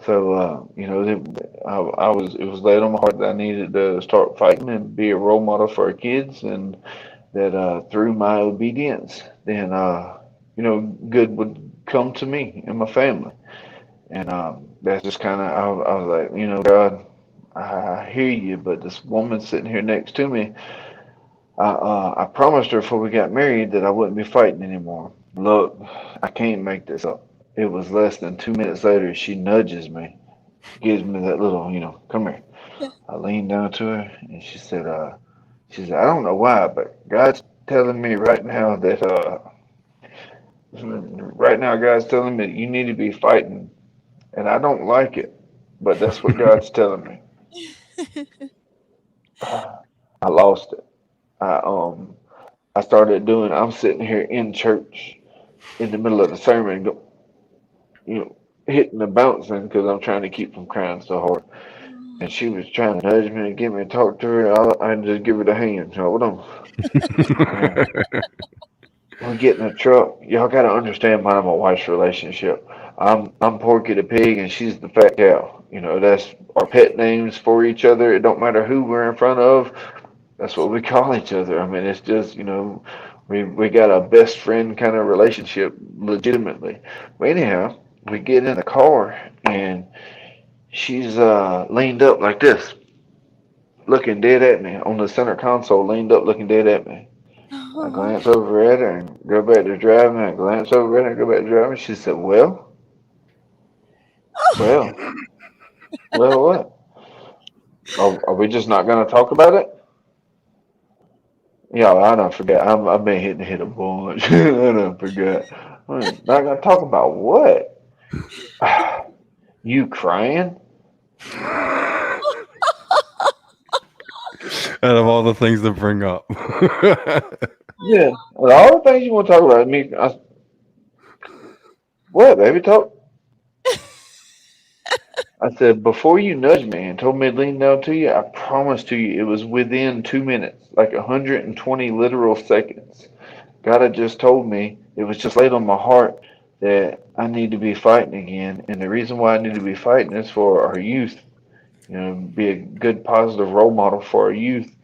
So it was laid on my heart that I needed to start fighting and be a role model for our kids, and that through my obedience, then good would come to me and my family. And that's just kind of, I was like, God, I hear you, but this woman sitting here next to me, I promised her before we got married that I wouldn't be fighting anymore. Look, I can't make this up. It was less than 2 minutes later, she nudges me, gives me that little, come here. I leaned down to her, and she said, I don't know why, but God's telling me right now God's telling me that you need to be fighting. And I don't like it, but that's what God's telling me. I lost it. I started doing. I'm sitting here in church, in the middle of the sermon, hitting and bouncing because I'm trying to keep from crying so hard. And she was trying to nudge me and get me to talk to her. I just give her the hand. Hold on. We get in the truck. Y'all got to understand mine and my wife's relationship. I'm Porky the pig and she's the fat cow. That's our pet names for each other. It don't matter who we're in front of. That's what we call each other. I mean, it's just we got a best friend kind of relationship, legitimately. But anyhow, we get in the car and she's leaned up like this, looking dead at me on the center console, leaned up looking dead at me. I glance over at her and go back to driving. I glance over at her and go back to driving. She said, well, what? Are we just not going to talk about it? Yeah, I don't forget. I've been hitting the hit a bunch. I don't forget. Not going to talk about what? You crying? Out of all the things to bring up. Yeah, and all the things you want to talk about. What, baby? Talk. I said, before you nudged me and told me to lean down to you, I promise to you it was within 2 minutes, like 120 literal seconds. God had just told me, it was just laid on my heart that I need to be fighting again. And the reason why I need to be fighting is for our youth, be a good positive role model for our youth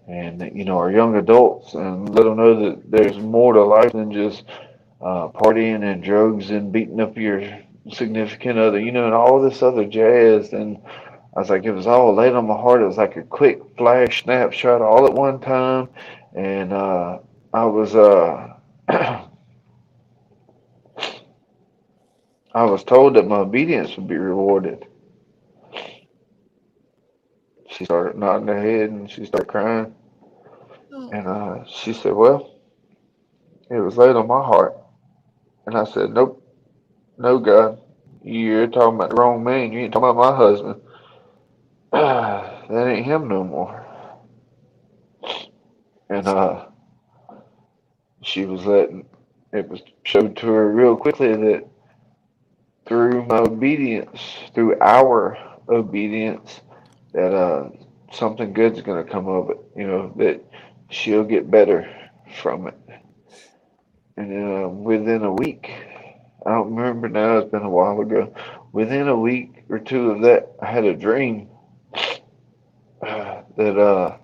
and, our young adults, and let them know that there's more to life than just partying and drugs and beating up your significant other, and all this other jazz. And I was like, it was all laid on my heart. It was like a quick flash snapshot all at one time. And I was I was told that my obedience would be rewarded. She started nodding her head and she started crying. And she said, well, it was laid on my heart. And I said, nope, no, God. You're talking about the wrong man. You ain't talking about my husband. That ain't him no more. And she was letting it was showed to her real quickly that through my obedience, through our obedience, that something good's gonna come of it. That she'll get better from it. And within a week, I don't remember now. It's been a while ago. Within a week or two of that, I had a dream that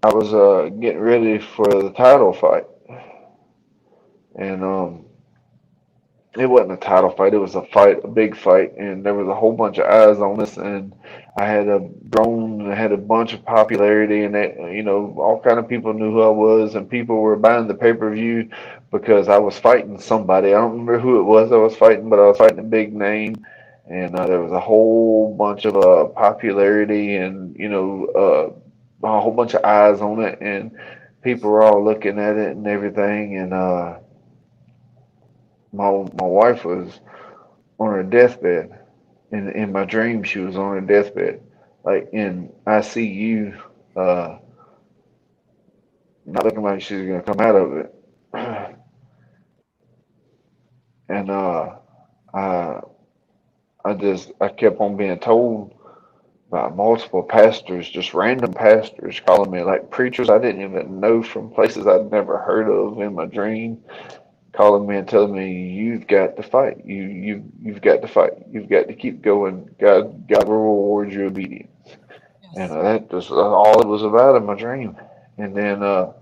I was getting ready for the title fight, and it wasn't a title fight. It was a fight, a big fight, and there was a whole bunch of eyes on us. And I had grown, I had a bunch of popularity, and that, all kind of people knew who I was, and people were buying the pay-per-view because I was fighting somebody. I don't remember who it was I was fighting, but I was fighting a big name, and there was a whole bunch of popularity, and a whole bunch of eyes on it, and people were all looking at it and everything, and my wife was on her deathbed. In my dream, she was on her deathbed, like in ICU, not looking like she was gonna come out of it. And I I kept on being told by multiple pastors, just random pastors, calling me like preachers I didn't even know from places I'd never heard of in my dream, calling me and telling me, "You've got to fight. You've got to fight. You've got to keep going. God will reward your obedience." And that was all it was about in my dream. And then so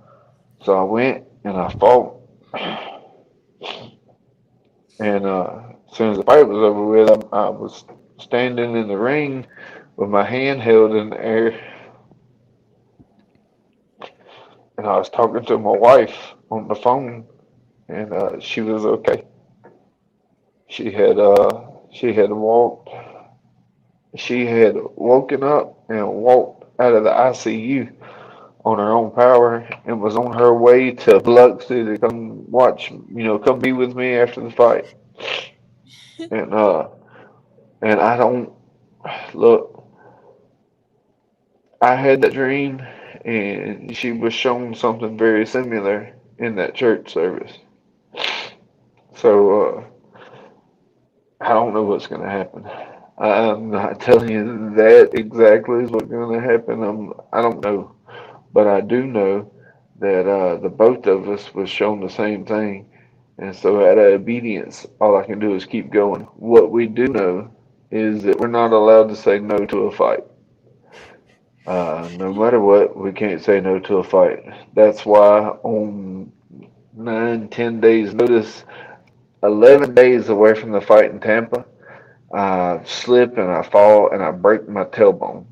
I went and I fought, and as soon as the fight was over with, I was standing in the ring with my hand held in the air, and I was talking to my wife on the phone, and she was okay. She had she had walked she had woken up and walked out of the ICU on her own power and was on her way to Biloxi to come watch, come be with me after the fight. And I don't look. I had that dream, and she was shown something very similar in that church service. So I don't know what's going to happen. I'm not telling you that exactly is what's going to happen. I don't know, but I do know that the both of us was shown the same thing, and so out of obedience, all I can do is keep going. What we do know is that we're not allowed to say no to a fight. No matter what, we can't say no to a fight. That's why on 9, 10 days notice, 11 days away from the fight in Tampa, I slip and I fall and I break my tailbone.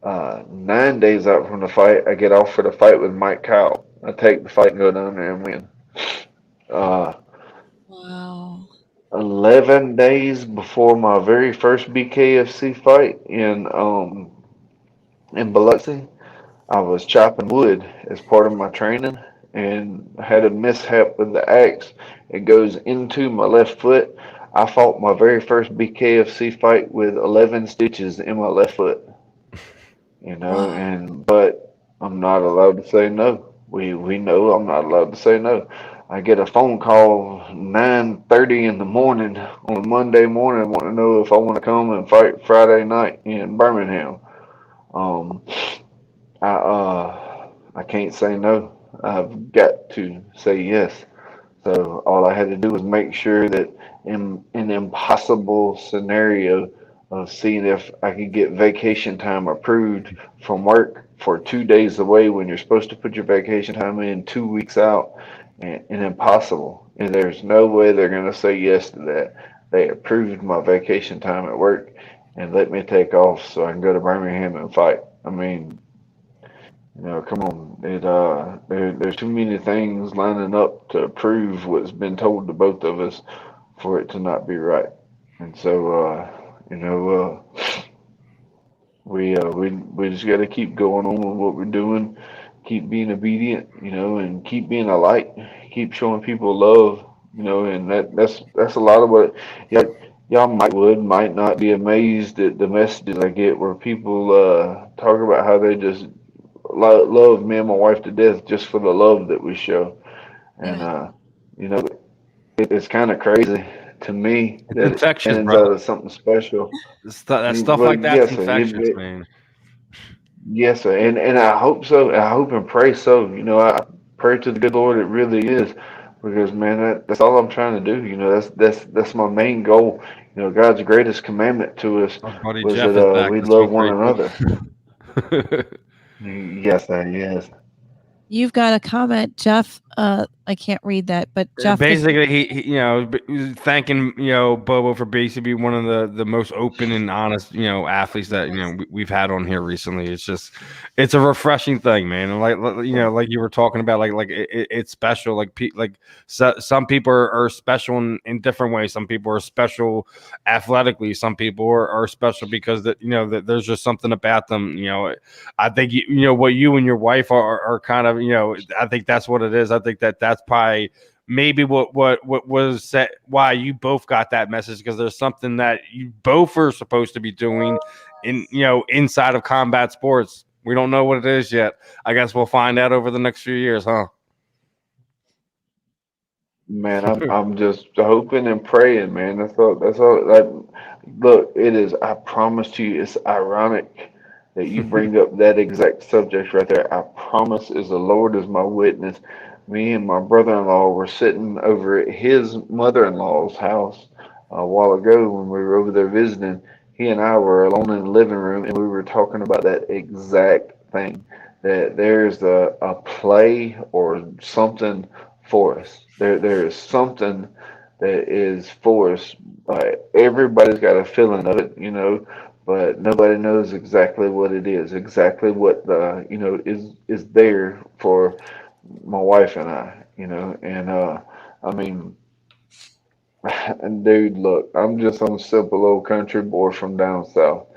9 days out from the fight, I get off for the fight with Mike Kyle. I take the fight and go down there and win. Uh, Wow. 11 days before my very first BKFC fight in Biloxi, I was chopping wood as part of my training and had a mishap with the axe. It goes into my left foot. I fought my very first BKFC fight with 11 stitches in my left foot, Wow. but I'm not allowed to say no. we know I'm not allowed to say no. I get a phone call 9:30 in the morning on a Monday morning, want to know if I want to come and fight Friday night in Birmingham. Um, I can't say no. I've got to say yes. So all I had to do was make sure that in an impossible scenario of seeing if I could get vacation time approved from work for 2 days away when you're supposed to put your vacation time in 2 weeks out, and impossible. And there's no way they're going to say yes to that. They approved my vacation time at work and let me take off so I can go to Birmingham and fight. I mean, come on. There's too many things lining up to prove what's been told to both of us for it to not be right. And so, we just got to keep going on with what we're doing, keep being obedient, and keep being a light, keep showing people love, and that's a lot of what y'all might not be amazed at the messages I get where people talk about how they just love me and my wife to death just for the love that we show. And it's kind of crazy to me It's that it infectious, ends bro. out as something special. That stuff Well, like that's yes, sir. infectious, man. Yes, sir. And I hope so. I hope and pray so. I pray to the good Lord it really is, because man, that's all I'm trying to do. That's my main goal. God's greatest commandment to us Our buddy was Jeff that is back we this week, love one Rachel. another. Yes, sir. Yes. You've got a comment, Jeff. I can't read that, but Jeff. Basically, he was thanking Bobo for basically one of the most open and honest athletes that we've had on here recently. It's a refreshing thing, man. And like you were talking about, it's special. Some people are special in different ways. Some people are special athletically. Some people are special because that there's just something about them. I think what you and your wife are kind of I think that's what it is. I think that's probably maybe what was said, why you both got that message, because there's something that you both are supposed to be doing inside of combat sports. We don't know what it is yet. I guess we'll find out over the next few years, huh? Man, I'm just hoping and praying, man. That's all. That's all. Look, it is. I promise to you, it's ironic that you bring up that exact subject right there. I promise, as the Lord is my witness, me and my brother-in-law were sitting over at his mother-in-law's house a while ago when we were over there visiting. He and I were alone in the living room, and we were talking about that exact thing. That there's a play or something for us. There is something that is for us. Everybody's got a feeling of it, but nobody knows exactly what it is, exactly what the is there for my wife and I, and I mean, and dude, look, I'm just some simple old country boy from down south.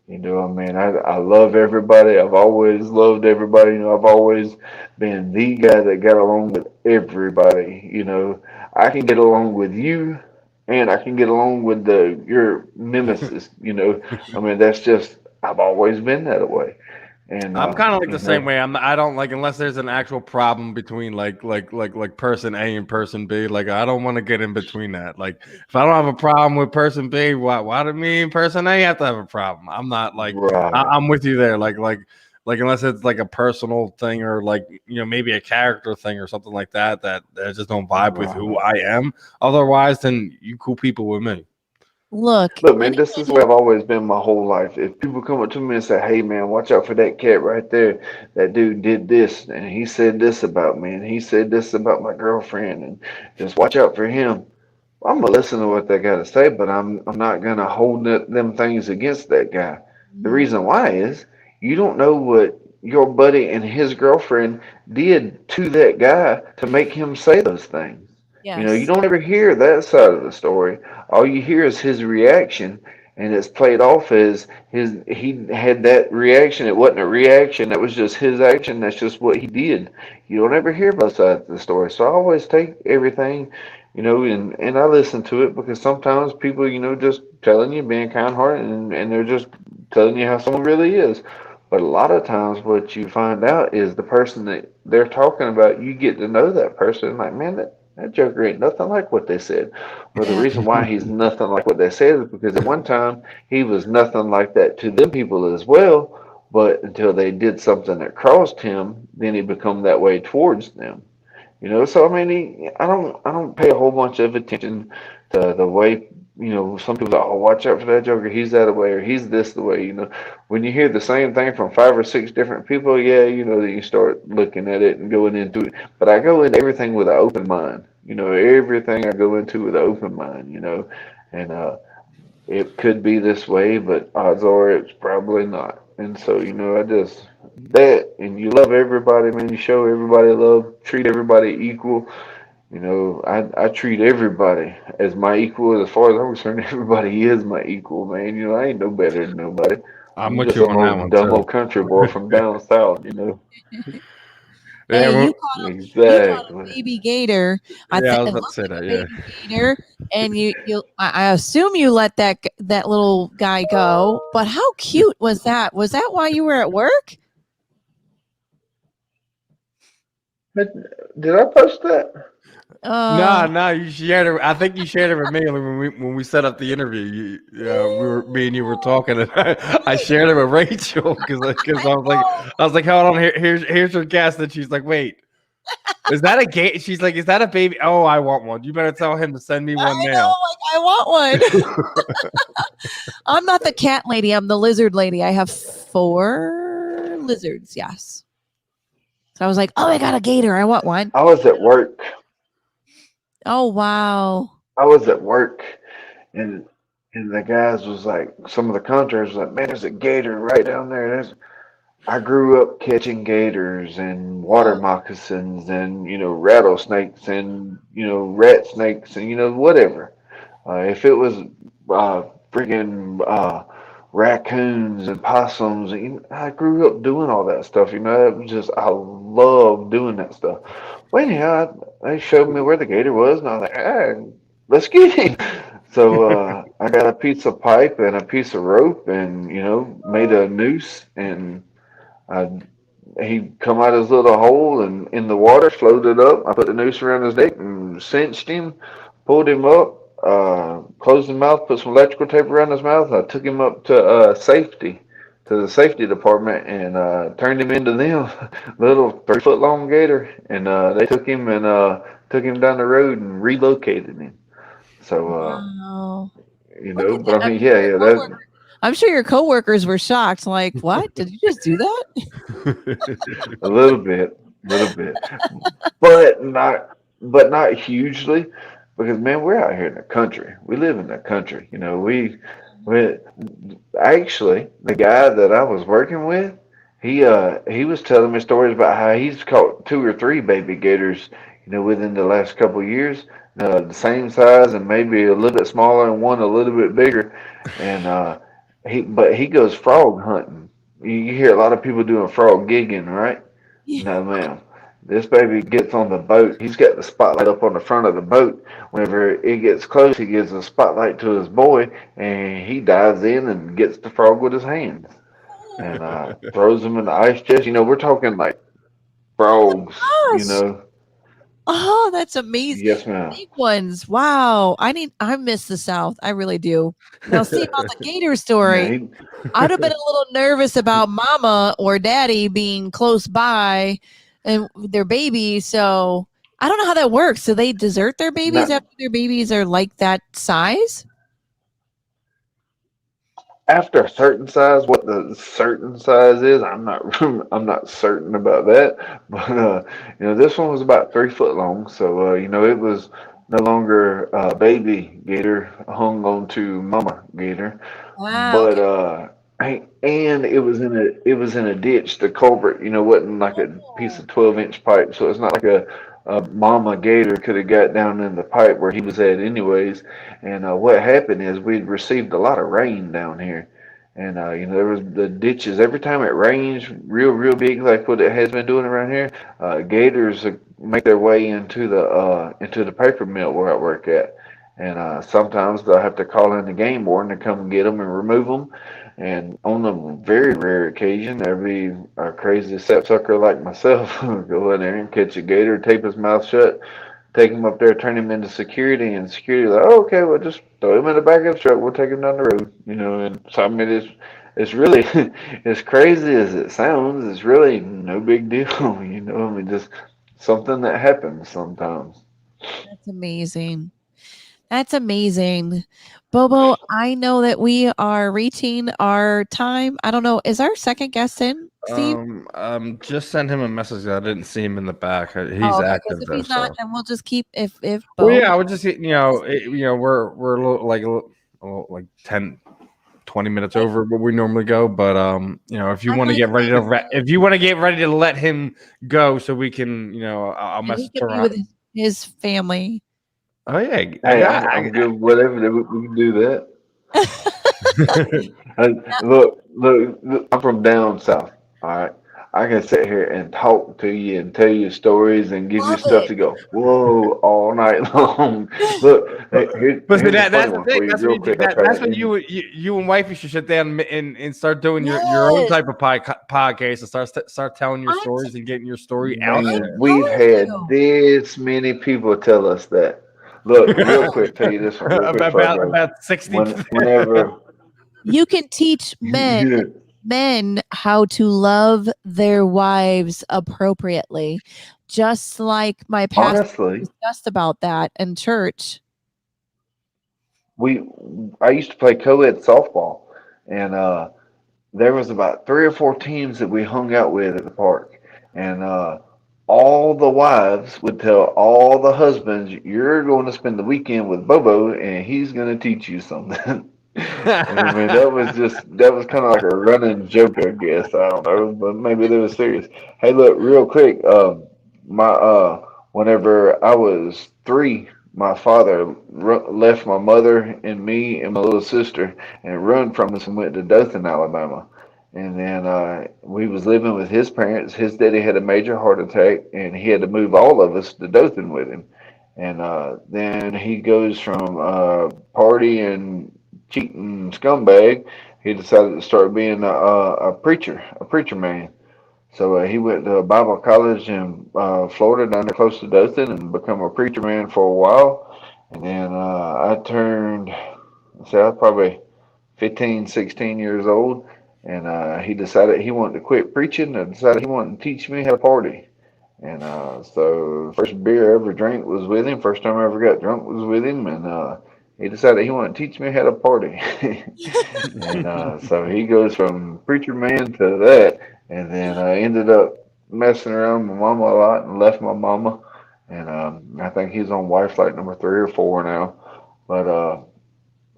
I mean, I love everybody. I've always loved everybody. I've always been the guy that got along with everybody. I can get along with you, and I can get along with your nemesis. I mean, that's just I've always been that way. And I'm kind of like the same way. I don't like, unless there's an actual problem between like person A and person B. Like, I don't want to get in between that. Like, if I don't have a problem with person B, why do me and person A have to have a problem? I'm not like right. I'm with you there. Like unless it's like a personal thing or maybe a character thing or something like that I just don't vibe with who I am. Otherwise, then you cool people with me. Look, man, this is where I've always been my whole life. If people come up to me and say, "Hey, man, watch out for that cat right there. That dude did this, and he said this about me, and he said this about my girlfriend, and just watch out for him." I'm gonna listen to what they got to say, but I'm not gonna hold them things against that guy. The reason why is you don't know what your buddy and his girlfriend did to that guy to make him say those things. yes. You don't ever hear that side of the story. All you hear is his reaction, and it's played off as he had that reaction. It wasn't a reaction, that was just his action. That's just what he did. You don't ever hear both sides of the story. So I always take everything, and I listen to it, because sometimes people, just telling you, being kind hearted, and they're just telling you how someone really is. But a lot of times, what you find out is the person that they're talking about, you get to know that person. Like, man, that joker ain't nothing like what they said. Well, the Yeah. reason why he's nothing like what they said is because at one time he was nothing like that to them people as well. But until they did something that crossed him, then he become that way towards them. So I mean, I don't pay a whole bunch of attention to the way, some people say, oh, watch out for that joker, he's that way, or he's this the way. When you hear the same thing from 5 or 6 different people, yeah, then you start looking at it and going into it. But I go into everything with an open mind. Everything I go into with an open mind. And it could be this way, but odds are it's probably not. And so, I just that, and you love everybody, man. You show everybody love, treat everybody equal. I treat everybody as my equal. As far as I'm concerned, everybody is my equal, man. I ain't no better than nobody. I'm I'm with just you some on that old one dumb too. old country boy from down south. Hey, Yeah, well, you caught a Exactly. baby gator. I yeah, think I was it about to looked say like a that. Yeah. baby gator, and I assume you let that little guy go. But how cute was that? Was that while you were at work? But did I post that? No, Uh, no, you shared it. I think you shared it with me when we set up the interview. Me and you were talking, and I shared it with Rachel because I I was like, hold on, here's her guest, and she's like, wait, is that a gate? She's like, is that a baby? Oh, I want one. You better tell him to send me one know, now. like I want one. I'm not the cat lady. I'm the lizard lady. I have 4 lizards. Yes. So I was like, oh, I got a gator. I want one. I was at work. Oh wow. I was at work, and the guys was like, some of the contractors was like, man, there's a gator right down there. I grew up catching gators and water Oh, moccasins and rattlesnakes and rat snakes and whatever. If it was freaking raccoons and possums, I grew up doing all that stuff. It was just I love doing that stuff. Well, anyhow, they showed me where the gator was, and I was like, let's get him. So I got a piece of pipe and a piece of rope, and made a noose, and I he come out his little hole and in the water, floated up. I put the noose around his neck and cinched him, pulled him up, closed his mouth, put some electrical tape around his mouth. I took him up to safety, to the safety department, and turned him into them, little 3 foot long gator. And they took him down the road and relocated him. So wow. Look at but that. I mean, yeah, yeah, that I'm sure your coworkers were shocked. Like, what? Did you just do that? a little bit, but not hugely, because man, we're out here in the country. We live in the country. We actually the guy that I was working with, he was telling me stories about how he's caught 2 or 3 baby gators, within the last couple of years, the same size and maybe a little bit smaller and one a little bit bigger, and he goes frog hunting. You hear a lot of people doing frog gigging, right? Yeah. No, ma'am. This baby gets on the boat. He's got the spotlight up on the front of the boat. Whenever it gets close, he gives a spotlight to his boy, and he dives in and gets the frog with his hands and throws him in the ice chest. We're talking like frogs. Gosh. Oh, that's amazing. Yes, ma'am. Big ones. Wow. I miss the South. I really do. Now see about the gator Yeah, story. I would have been a little nervous about mama or daddy being close by and their baby. So I don't know how that works. Do they desert their babies not after their babies are like that size? after a certain size. What the certain size is, I'm not I'm not certain about that. But this one was about 3 foot long, so it was no longer baby gator hung on to mama gator, Wow. but Okay. and it was in a ditch. The culvert, wasn't like a piece of 12-inch pipe, so it's not like a mama gator could have got down in the pipe where he was at anyways. And what happened is we'd received a lot of rain down here, and there was the ditches. Every time it rains real big, like what it has been doing around here, gators make their way into the paper mill where I work at. And sometimes they'll have to call in the game warden to come and get them and remove them. And on a very rare occasion, there'll be a crazy sapsucker like myself go in there and catch a gator, tape his mouth shut, take him up there, turn him into security, and security like, oh, okay, well, just throw him in the back of the truck. We'll take him down the road, And so I mean, it's really as crazy as it sounds. It's really no big deal, I mean, just something that happens sometimes. That's amazing. That's amazing. Bobo, I know that we are reaching our time. I don't know. Is our second guest in, Steve? Just send him a message. I didn't see him in the back. He's Okay, 'cause active if though. he's not, So. then we'll just keep if Well, Bo. yeah, I would just we're a little, like 10, 20 minutes over what we normally go. But if you I'm want to like get ready to saying, if you want to get ready to let him go, so we can I'll and he message can be around. with his family. Oh yeah, Hey, I'm good. Whatever we can do that. Look, I'm from down south. All right, I can sit here and talk to you and tell you stories and give you Love stuff it. to go whoa all night long. Look, But see, here's a that's funny the one thing. for you, That's real when quick. I try that's to when end. you and wifey should sit down and start doing your own Yes. type of podcast and start telling your I'm stories and getting your story out I'm Man, there. we've going had to. this many people tell us that. Look, real quick, tell you this one real quick before I go. about 60. Whenever You can teach men how to love their wives appropriately, just like my pastor honestly, discussed about that in church. we I used to play co-ed softball, and there was about 3 or 4 teams that we hung out with at the park, and all the wives would tell all the husbands, "You're going to spend the weekend with Bobo, and he's going to teach you something." And I mean, that was kind of like a running joke, I guess. I don't know, but maybe they were serious. Hey, look, real quick. My whenever I was 3, my father left my mother and me and my little sister and run from us and went to Dothan, Alabama. And then we was living with his parents. His daddy had a major heart attack, and he had to move all of us to Dothan with him. And then he goes from partying cheating scumbag, he decided to start being a preacher man. So he went to Bible college in Florida, down there close to Dothan, and become a preacher man for a while. And then I turned, say, I was probably 15, 16 years old, and he decided he wanted to quit preaching and decided he wanted to teach me how to party. And so first beer I ever drank was with him. First time I ever got drunk was with him, and he decided he wanted to teach me how to party. And so he goes from preacher man to that, and then I ended up messing around with my mama a lot and left my mama. And I think he's on wife like number 3 or 4 now. But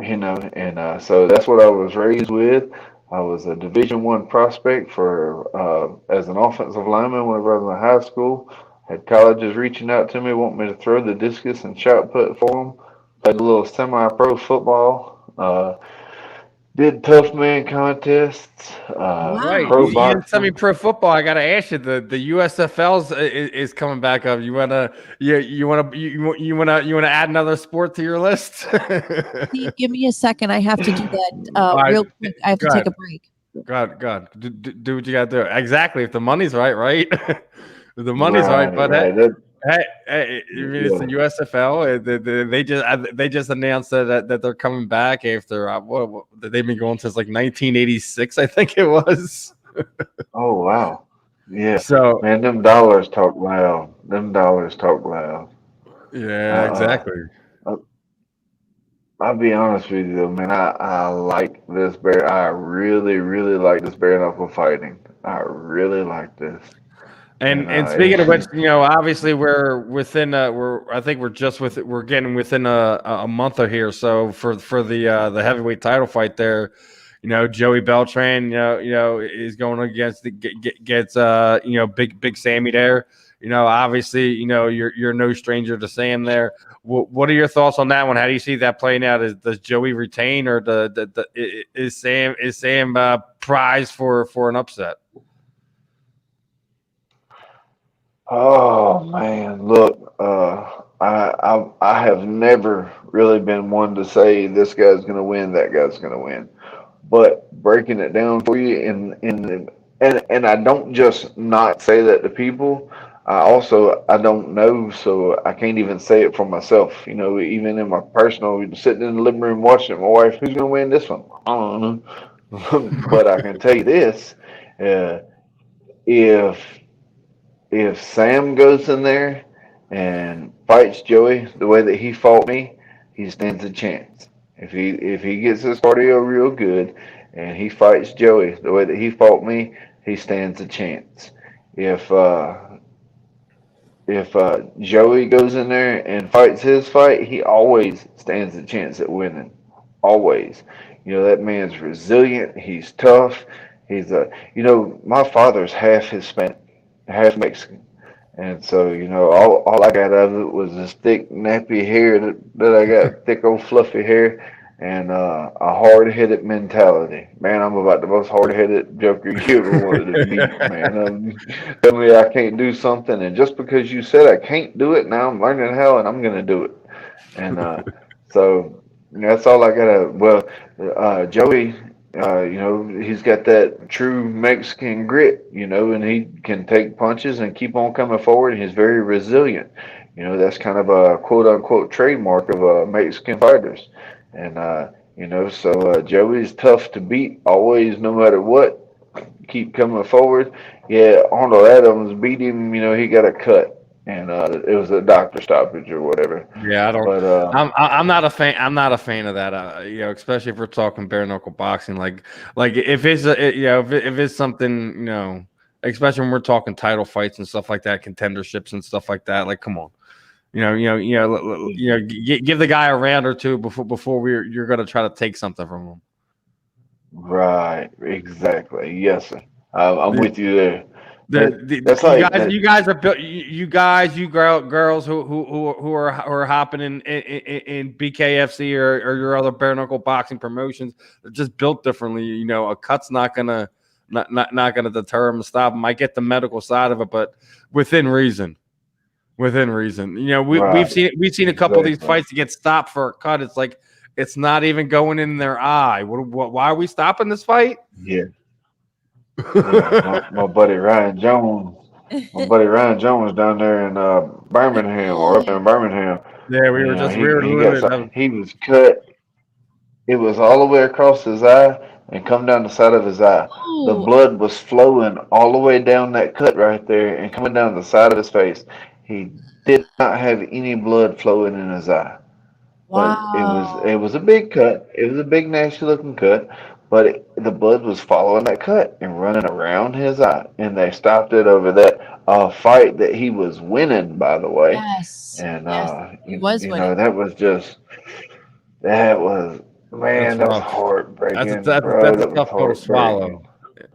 and so that's what I was raised with. I was a Division I prospect for as an offensive lineman whenever I was in high school. Had colleges reaching out to me, wanting me to throw the discus and shot put for them. Played a little semi-pro football. Did tough man contests. Right, Wow. Pro you did boxing. semi-pro football. I gotta ask you, the USFL is coming back up. You wanna add another sport to your list? Steve, give me a second. I have to do that All right, real quick. I have to go take ahead. a break. God, do what you gotta do. Exactly. If the money's right? If the money's right, Right, but right. That, hey, I mean, it's the yeah. USFL. They just announced that they're coming back after what they've been going since like 1986, I think it was. Oh wow. Yeah. So Man, them dollars talk loud. Them dollars talk loud. yeah, Uh, exactly. uh, I'll be honest with you though, man. I like this bear. I really, really like this bare knuckle fighting. I really like this. And And speaking of which, obviously I think we're getting within a month or here. So for the heavyweight title fight there, Joey Beltran, is going against gets big Sammy there. Obviously, you're no stranger to Sam there. What are your thoughts on that one? How do you see that playing out? Does Joey retain, or is Sam prized for an upset? oh man, look, I have never really been one to say this guy's going to win, that guy's going to win. But breaking it down for you, and I don't just not say that to people. I don't know, so I can't even say it for myself. You know, even in my personal, sitting in the living room watching my wife, who's going to win this one? I don't know. But I can tell you this: uh, if Sam goes in there and fights Joey the way that he fought me, he stands a chance. If he gets his cardio real good and he fights Joey the way that he fought me, he stands a chance. If Joey goes in there and fights his fight, he always stands a chance at winning. Always. You know, that man's resilient. He's tough. My father's half Hispanic, half Mexican. And so, all I got out of it was this thick, nappy hair that I got, thick old fluffy hair, and a hard-headed mentality. Man, I'm about the most hard-headed joker you ever wanted to meet, man. Tell me I can't do something, and just because you said I can't do it, now I'm learning how, and I'm going to do it. And so that's all I got. Joey, he's got that true Mexican grit, and he can take punches and keep on coming forward. And he's very resilient. That's kind of a quote unquote trademark of Mexican fighters. And, so Joey's tough to beat always, no matter what. Keep coming forward. Yeah, Arnold Adams beat him. He got a cut. And it was a doctor stoppage or whatever. Yeah, I don't. But I'm not a fan. I'm not a fan of that. Especially if we're talking bare knuckle boxing. Like if it's if it's something, especially when we're talking title fights and stuff like that, contenderships and stuff like that. Like, come on, give the guy a round or two before you're gonna try to take something from him. Right, exactly. Yes, sir. I'm with you there. You guys are built. You girls who are hopping in BKFC or your other bare knuckle boxing promotions, they're just built differently. A cut's not gonna deter them, stop them. I get the medical side of it, but within reason. Within reason. We've seen a couple of these fights to get stopped for a cut. It's like it's not even going in their eye. Why are we stopping this fight? Yeah. My buddy Ryan Jones. My buddy Ryan Jones down there in Birmingham or up in Birmingham. Yeah, he was cut. It was all the way across his eye and come down the side of his eye. Oh. The blood was flowing all the way down that cut right there and coming down the side of his face. He did not have any blood flowing in his eye. Wow. But it was a big cut. It was a big, nasty looking cut. But the blood was following that cut and running around his eye. And they stopped it over that fight that he was winning, by the way. Yes. And he was winning. that was heartbreaking. That's a tough pill to swallow.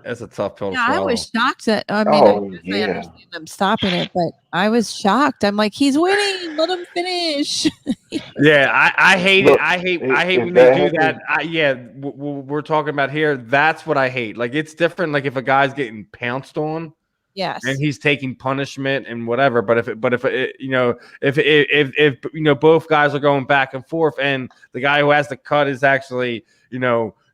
That's a tough pill to swallow. I was shocked that I understand them stopping it, but I was shocked. I'm like, he's winning. Let him finish. Yeah, I hate it. I hate when they do that. We're talking about here. That's what I hate. Like, it's different. Like, if a guy's getting pounced on, yes, and he's taking punishment and whatever. But if both guys are going back and forth, and the guy who has the cut is actually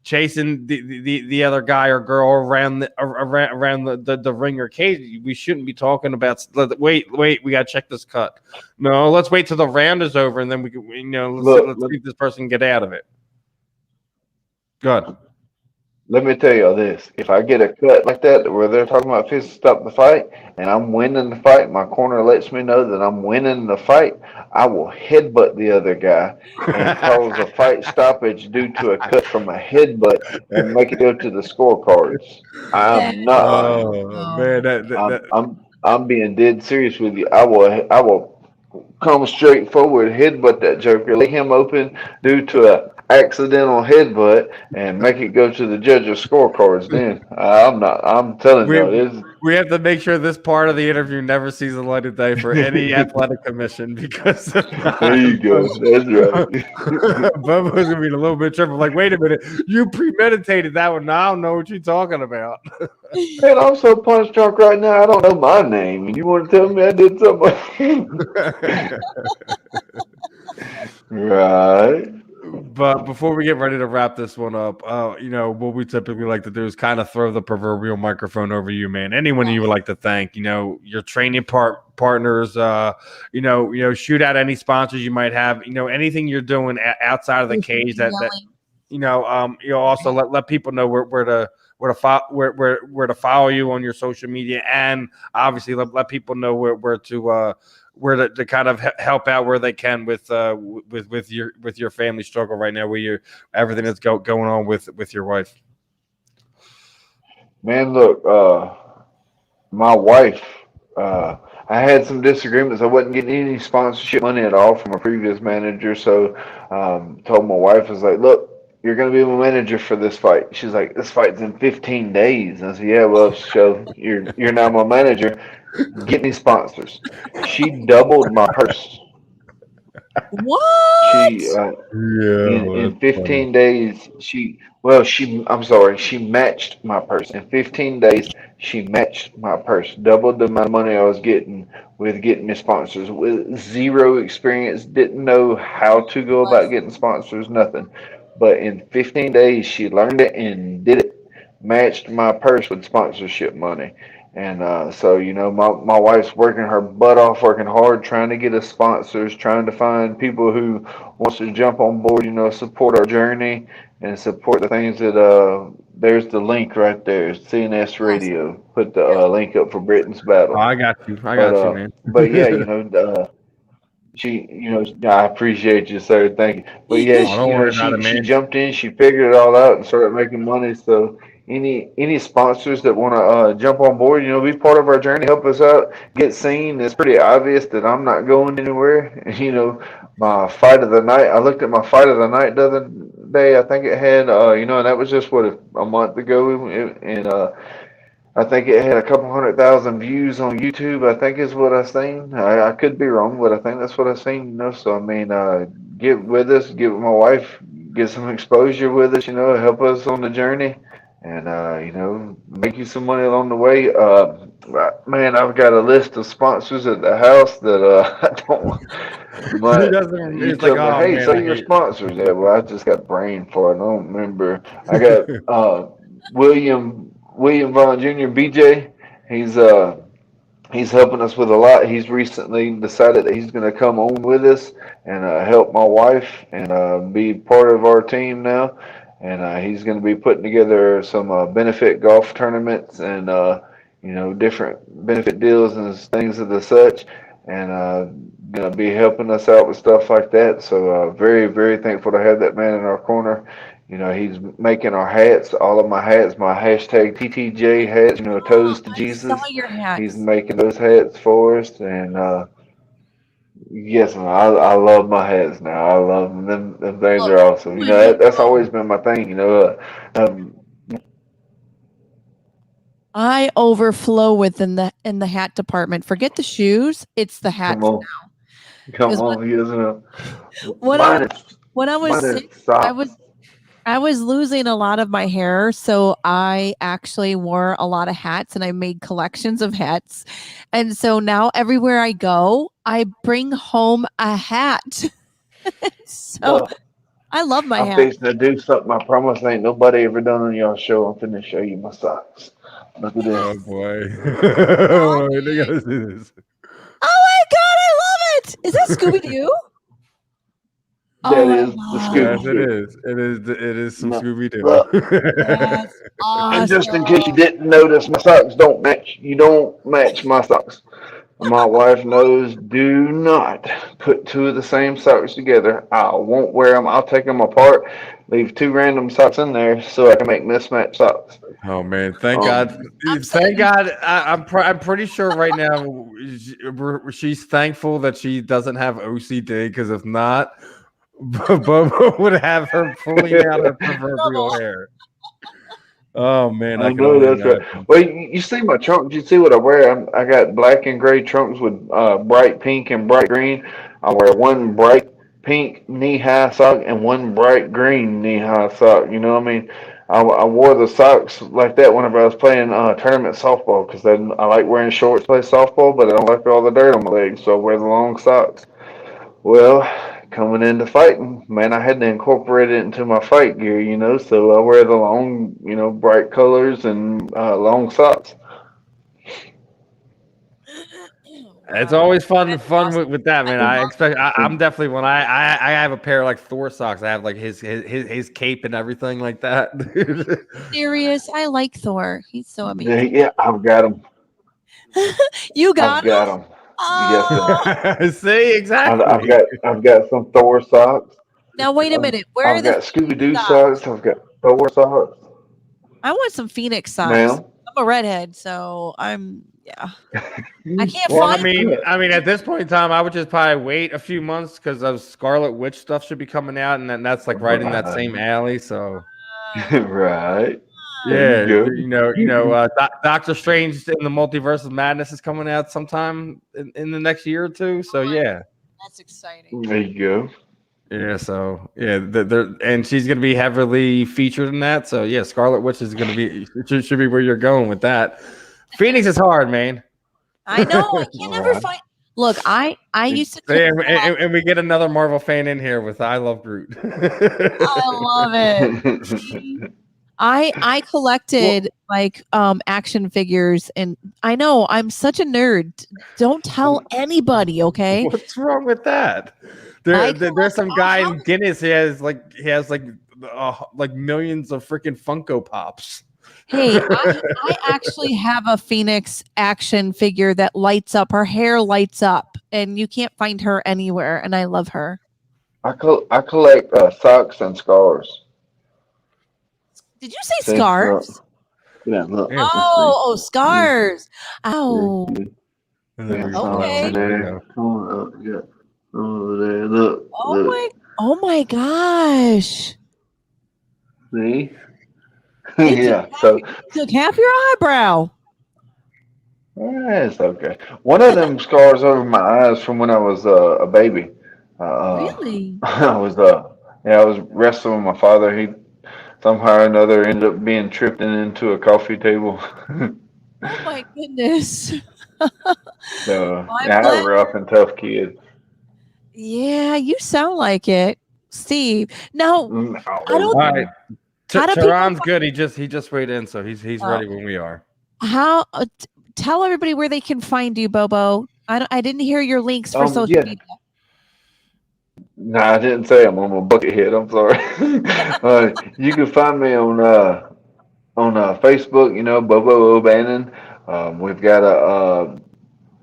chasing the other guy or girl around the ring or cage, we shouldn't be talking about wait, we gotta check this cut. No, let's wait till the round is over and then we can let's see if this person get out of it. Good. Let me tell you this. If I get a cut like that where they're talking about fist stop the fight and I'm winning the fight, my corner lets me know that I'm winning the fight, I will headbutt the other guy and cause a fight stoppage due to a cut from a headbutt and make it go to the scorecards. I'm not lying. I'm being dead serious with you. I will come straight forward, headbutt that joker, lay him open due to accidental headbutt and make it go to the judges' scorecards. Then I'm telling y'all, this. We have to make sure this part of the interview never sees the light of day for any athletic commission because There you go. That's right. Bobo's gonna be a little bit tripping. Like, wait a minute, you premeditated that one. I don't know what you're talking about. Man, I'm so punch drunk right now. I don't know my name, and you want to tell me I did something? Right. But before we get ready to wrap this one up, what we typically like to do is kind of throw the proverbial microphone over you, man. Anyone you would like to thank, your training partners, shoot out any sponsors you might have, anything you're doing outside of the cage that also let people know where to follow you on your social media, and obviously let people know where to kind of help out where they can with your family struggle right now, where everything that's going on with your wife. Man, look, my wife, I had some disagreements. I wasn't getting any sponsorship money at all from a previous manager, so told my wife, I was like, look, you're going to be my manager for this fight. She's like, this fight's in 15 days. I said, yeah, well, so you're now my manager. Get me sponsors. She doubled my purse. What? She in 15 days she matched my purse. In 15 days she matched my purse, doubled the amount of money I was getting with getting me sponsors. With zero experience, didn't know how to go about getting sponsors, nothing. But in 15 days she learned it and did it. Matched my purse with sponsorship money. And so, my wife's working her butt off, working hard, trying to get us sponsors, trying to find people who wants to jump on board, support our journey and support the things that, there's the link right there, CNS Radio. Put the link up for Britain's Battle. Oh, I got you, man. But yeah, I appreciate you, sir. Thank you. But yeah, she jumped in, she figured it all out and started making money. So any sponsors that want to jump on board, be part of our journey, help us out, get seen. It's pretty obvious that I'm not going anywhere. My fight of the night, I looked at my fight of the night the other day. I think it had, and that was just a month ago, and I think it had a couple 100,000 views on YouTube, I think is what I seen. I could be wrong, but I think that's what I seen. So I mean, get with us, get with my wife, get some exposure with us. Help us on the journey. And make you some money along the way. Man, I've got a list of sponsors at the house that I don't. But you tell me, hey, say your sponsors. Yeah, well, I just got brain for it. I don't remember. I got William Vaughn Jr. BJ. He's helping us with a lot. He's recently decided that he's going to come on with us and help my wife and be part of our team now. And he's going to be putting together some benefit golf tournaments and different benefit deals and things of the such, and going to be helping us out with stuff like that. So very, very thankful to have that man in our corner. He's making our hats, all of my hats, my hashtag TTJ hats, toes to Jesus. I saw your hats. He's making those hats for us, and yes, man, I love my hats now. I love them. Them things are awesome. That's always been my thing. I overflow within in the hat department. Forget the shoes; it's the hats now. Come on, isn't it? When I was sick, I was losing a lot of my hair, so I actually wore a lot of hats, and I made collections of hats. And so now everywhere I go, I bring home a hat. So I love my hat. I'm fixing to do something I promise ain't nobody ever done on y'all show. I'm finna show you my socks. Look at this. Oh boy. They gotta see this. Oh my God, I love it. Is that Scooby-Doo? That is the Scooby-Doo. Yes, it is. It is some Scooby-Doo. That's awesome. And just in case you didn't notice, my socks don't match. You don't match my socks. My wife knows, do not put two of the same socks together. I won't wear them. I'll take them apart, leave two random socks in there so I can make mismatched socks. Oh man, thank God! Thank God! I'm pretty sure right now she's thankful that she doesn't have OCD, because if not, Bobo would have her pulling out her proverbial hair. Oh man, I know that's right. Well, you see my trunks. You see what I wear? I got black and gray trunks with bright pink and bright green. I wear one bright pink knee-high sock and one bright green knee-high sock. You know what I mean? I wore the socks like that whenever I was playing tournament softball because I like wearing shorts to play softball, but I don't like all the dirt on my legs, so I wear the long socks. Well, coming into fighting, man, I had to incorporate it into my fight gear, so I wear the long, bright colors and long socks. It's always fun with that, man. I'm definitely when I have a pair of like Thor socks. I have like his cape and everything like that. Serious, I like Thor. He's so amazing. Yeah, I've got them. You got I've got them. Oh. Yes, see, exactly. I've got some Thor socks. Now wait a minute. Where I've got Scooby-Doo socks. I've got Thor socks. I want some Phoenix socks. Ma'am? I'm a redhead, so I can't Well, find. I mean, at this point in time, I would just probably wait a few months because of Scarlet Witch stuff should be coming out, and then that's like right in that same alley. So, right. Yeah, Doctor Strange in the Multiverse of Madness is coming out sometime in the next year or two. So yeah, that's exciting. There you go. Yeah, so yeah, and she's gonna be heavily featured in that. So yeah, Scarlet Witch is gonna be should be where you're going with that. Phoenix is hard, man. I know. I can never find. Look, I used to. And we get another Marvel fan in here with I Love Groot. I love it. I collected action figures, and I know I'm such a nerd. Don't tell anybody, okay? What's wrong with that? There's some guy in Guinness. He has like millions of freaking Funko Pops. Hey, I actually have a Phoenix action figure that lights up. Her hair lights up, and you can't find her anywhere. And I love her. I collect socks and scarves. Did you say scarves? Yeah, look. Oh, scars. Oh. Okay. Look. Oh my gosh. See? Yeah. So took half your eyebrow. It's okay. One of them scars over my eyes from when I was a baby. Really? I was wrestling with my father. He somehow or another ended up being tripped into a coffee table. Oh my goodness. So I'm a rough and tough kid. Yeah, you sound like it, Steve. Now, I don't. All right. Tehran's good. He just weighed in, so he's ready when we are. How? Tell everybody where they can find you, Bobo. I didn't hear your links for social media. No, I didn't say I'm on a bucket head. I'm sorry. You can find me on Facebook. Bobo O'Bannon. We've got a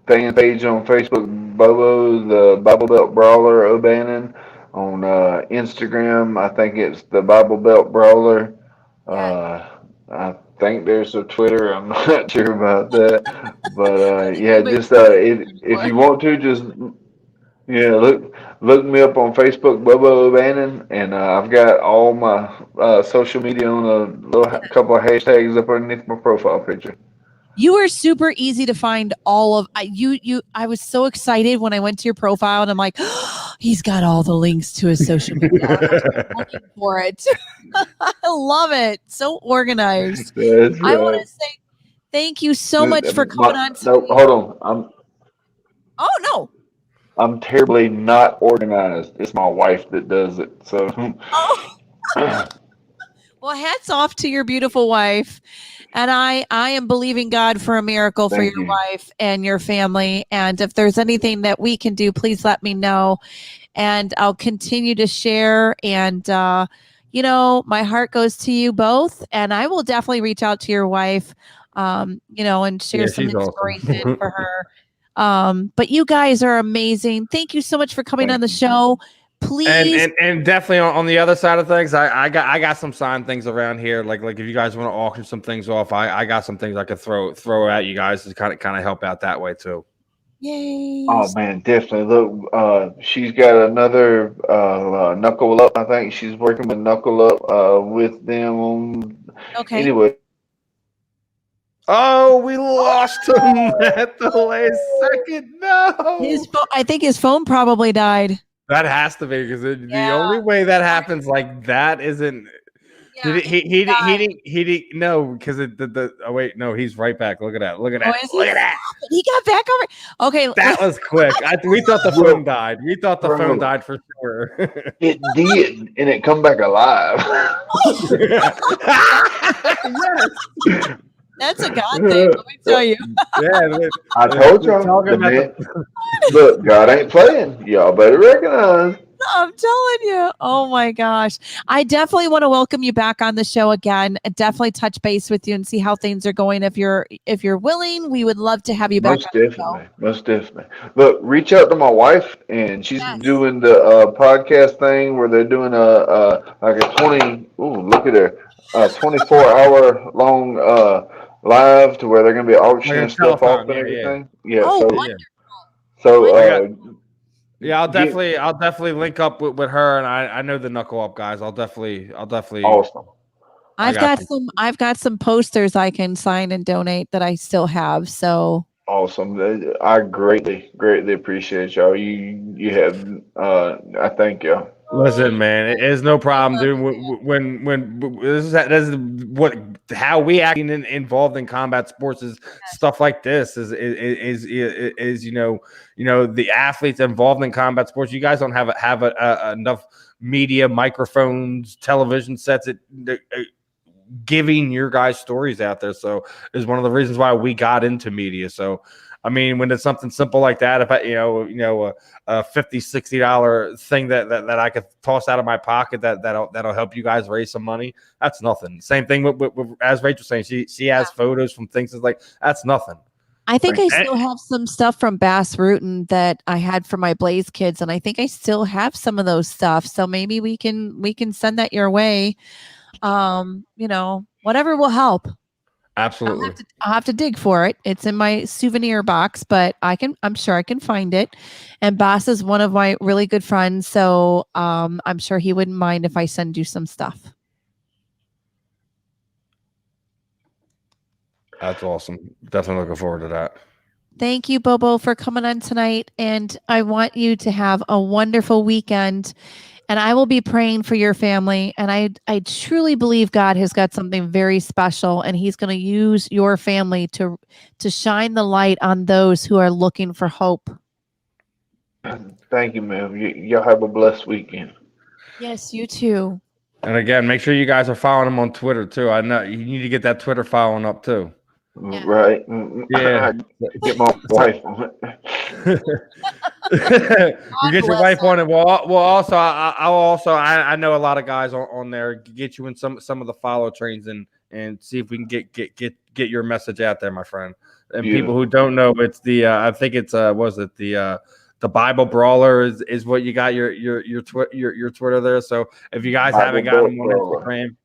fan page on Facebook, Bobo the Bible Belt Brawler O'Bannon. On Instagram, I think it's the Bible Belt Brawler. I think there's a Twitter. I'm not sure about that, but if you want to, just look me up on Facebook, Bobo O'Bannon, and I've got all my social media on a couple of hashtags up underneath my profile picture. You are super easy to find. All of you. I was so excited when I went to your profile, and I'm like, oh, he's got all the links to his social media. I'm looking for it. I love it. So organized. That's right. I want to say thank you so much for coming on. No, hold on. Oh no. I'm terribly not organized. It's my wife that does it. So. Oh. Well, hats off to your beautiful wife. And I am believing God for a miracle for your wife and your family. And if there's anything that we can do, please let me know. And I'll continue to share. And, my heart goes to you both. And I will definitely reach out to your wife, and share some inspiration awesome. For her. But you guys are amazing. Thank you so much for coming on the show. Please and definitely on the other side of things, I got some signed things around here. Like if you guys want to auction some things off, I got some things I could throw at you guys to kind of help out that way too. Yay. Oh man, definitely. Look, she's got another Knuckle Up. I think she's working with Knuckle Up with them. Okay. Anyway, Oh, we lost him at the last second. No. I think his phone probably died. That has to be because the Yeah. only way that happens like that isn't. Yeah, He didn't no because oh wait, no, he's right back. Look at that. Look at Oh, that. is he? Look at that. He got back over. Okay. That was quick. We thought the phone died. We thought the phone Bro. died for sure. it did, and it come back alive. Yes. That's a God thing. Let me tell you. Yeah. I told y'all. Talking about Look, God ain't playing. Y'all better recognize. I'm telling you. Oh my gosh. I definitely want to welcome you back on the show again. Definitely touch base with you and see how things are going. If you're willing, we would love to have you back. Most definitely. Look, reach out to my wife, and she's Yes. doing the podcast thing where they're doing like a 20. Ooh, look at her. 24-hour long live to where they're gonna be auctioning Like a stuff off and telethon, yeah, everything. Yeah. Oh, so wonderful. Yeah, I'll definitely link up with her, and I know the Knuckle Up guys. I'll definitely. awesome. I've got some posters I can sign and donate that I still have. So Awesome. I greatly appreciate y'all. You have I thank y'all. Listen, man, it is no problem, dude. When this is what how we act involved in combat sports is stuff like this is the athletes involved in combat sports. You guys don't have enough media, microphones, television sets, giving your guys stories out there. So is one of the reasons why we got into media. So I mean, when it's something simple like that, if I, a $50-$60 thing that I could toss out of my pocket that'll help you guys raise some money, that's nothing. Same thing with as Rachel's saying, she has photos from things like that's nothing. I think I still have some stuff from Bass Rutten that I had for my Blaze kids, and I think I still have some of those stuff. So maybe we can send that your way. Whatever will help. Absolutely. I'll have to dig for it. It's in my souvenir box, but I'm sure I can find it. And Bass is one of my really good friends, so I'm sure he wouldn't mind if I send you some stuff. That's awesome. Definitely looking forward to that. Thank you, Bobo, for coming on tonight. And I want you to have a wonderful weekend. And I will be praying for your family. And I truly believe God has got something very special, and he's going to use your family to shine the light on those who are looking for hope. Thank you, man. Y'all have a blessed weekend. Yes, you too. And again, make sure you guys are following him on Twitter too. I know you need to get that Twitter following up too. Yeah. Right. Yeah. Get my wife on it. You get your wife on it. Well, also, I know a lot of guys on there. Get you in some of the follow trains and see if we can get your message out there, my friend. And people who don't know, it's the I think it's was it the Bible Brawler is what you got your Twitter there. So if you guys haven't got him on Instagram,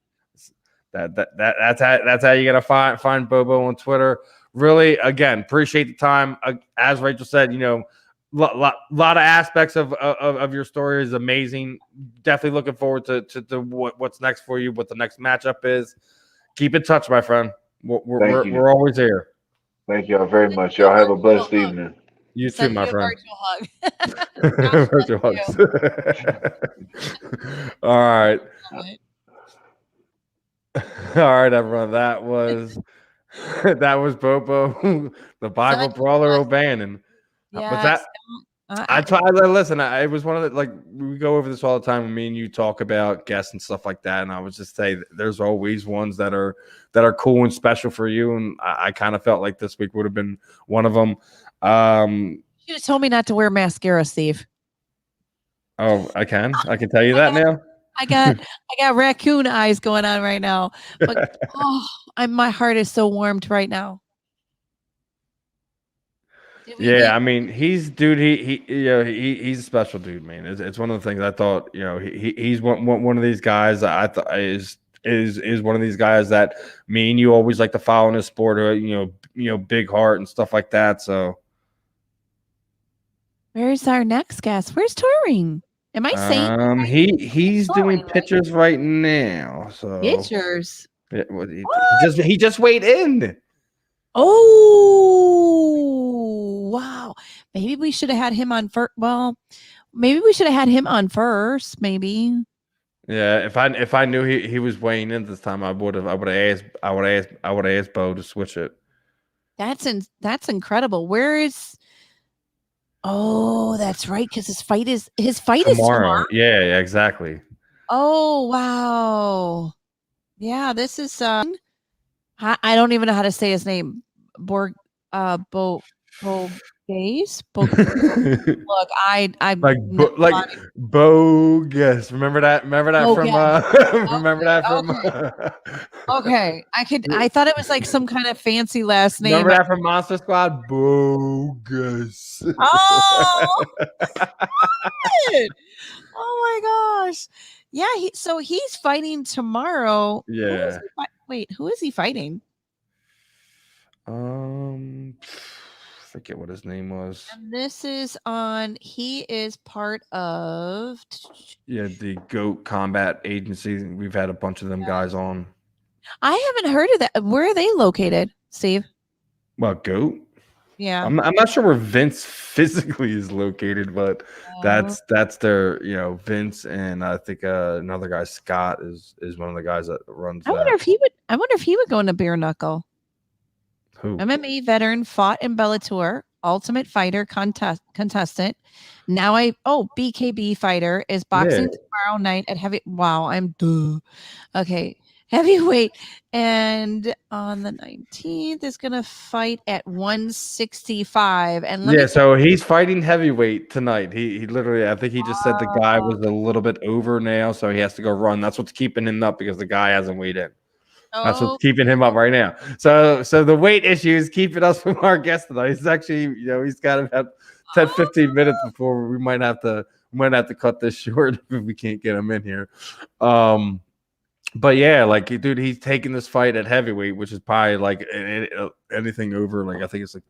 that's how you're gonna find Bobo on Twitter. Really, again, appreciate the time. As Rachel said, lot of aspects of your story is amazing. Definitely looking forward to what's next for you, what the next matchup is. Keep in touch, my friend. We're always here. Thank y'all very much. Y'all have a blessed evening. You too, my friend. Virtual hugs. All right. All right, everyone. That was Bobo, the Bible Brawler O'Bannon. Yes. But listen, it was one of the, like, we go over this all the time when me and you talk about guests and stuff like that. And I would just say there's always ones that are cool and special for you. And I kind of felt like this week would have been one of them. You just told me not to wear mascara, Steve. Oh, I can tell you that now. I got raccoon eyes going on right now, but my heart is so warmed right now. Yeah, I mean, he's a special dude, man. It's one of the things I thought. He's one of these guys I thought is one of these guys that me and you always like to follow in his sport. Big heart and stuff like that. So Where's our next guest? Where's Taurean? Am I saying he's doing pictures right now. So pictures? he just weighed in. Oh wow! Maybe we should have had him on first. Well, maybe we should have had him on first. Maybe. Yeah, if I knew he was weighing in this time, I would have asked Bo to switch it. That's incredible. Where is? Oh, that's right. Because his fight is tomorrow. Yeah, exactly. Oh wow! Yeah, this is. I don't even know how to say his name. Boggess. Look, I like bogus. Remember that from remember that from okay. I thought it was like some kind of fancy last name. Remember that from Monster Squad? Bogus. Oh, oh my gosh. Yeah, so he's fighting tomorrow. Yeah. Wait, who is he fighting? Forget what his name was. And this is on. He is part of. Yeah, the G.O.A.T Combat Agency. We've had a bunch of them guys on. I haven't heard of that. Where are they located, Steve? Well, G.O.A.T. Yeah, I'm not sure where Vince physically is located, but that's their Vince, and I think another guy, Scott, is one of the guys that runs. I wonder if he would go into bare knuckle. Who? MMA Veteran Fought in Bellator Ultimate Fighter Contestant. Now BKB fighter is boxing tomorrow night at heavy. Wow, okay. Heavyweight, and on the 19th is gonna fight at 165. And so he's fighting heavyweight tonight. He literally, I think he just said the guy was a little bit over now, so he has to go run. That's what's keeping him up because the guy hasn't weighed in. That's what's keeping him up right now. So the weight issue is keeping us from our guest tonight. He's actually, he's got about 10, 15 minutes before we might have to cut this short if we can't get him in here. But yeah, like, dude, he's taking this fight at heavyweight, which is probably like anything over, like, I think it's like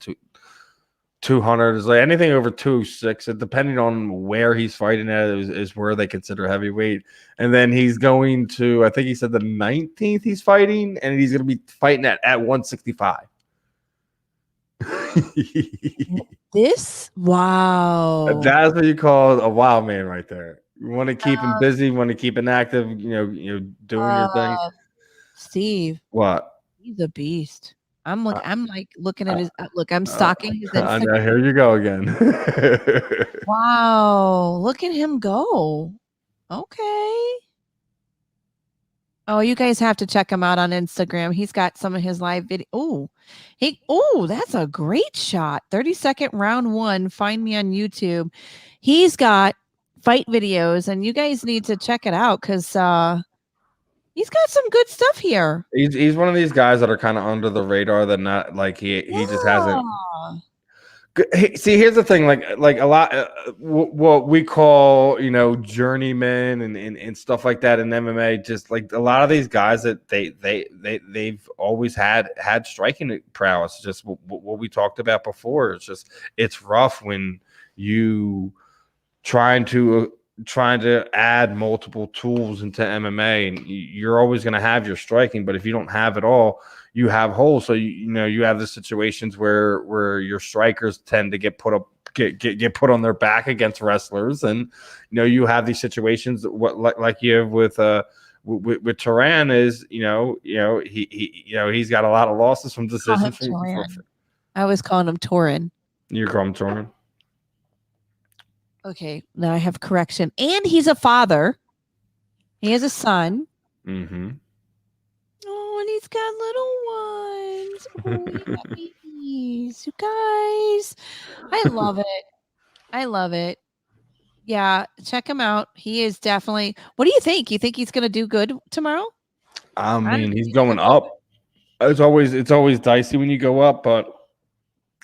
200 is like anything over 206, and depending on where he's fighting at is where they consider heavyweight. And then he's going to, I think he said the 19th he's fighting, and he's going to be fighting at 165. Wow. That's what you call a wild man right there. You want to keep him busy, want to keep him active, doing your thing. Steve. What? He's a beast. I'm looking at his look. I'm stalking his Instagram. I know, here you go again. Wow, look at him go. Okay. Oh, you guys have to check him out on Instagram. He's got some of his live video. That's a great shot. 30-second round 1. Find me on YouTube. He's got fight videos, and you guys need to check it out because he's got some good stuff here. He's one of these guys that are kind of under the radar. That not like he just hasn't. See, here's the thing, like a lot, what we call journeymen and stuff like that in MMA. Just like a lot of these guys that they've always had striking prowess. Just what we talked about before. It's rough when you trying to add multiple tools into MMA, and you're always going to have your striking, but if you don't have it all, you have holes. So you have the situations where your strikers tend to get put on their back against wrestlers, and you have these situations like you have with Taurean is he's got a lot of losses from decisions. I was calling him Taurean. You call him Taurean. Okay, now I have correction. And he's a father. He has a son. Mm-hmm. Oh, and he's got little ones. Oh, babies. You guys. I love it. I love it. Yeah, check him out. He is definitely. What do you think? You think he's going to do good tomorrow? I mean, he's going up. It's always dicey when you go up, but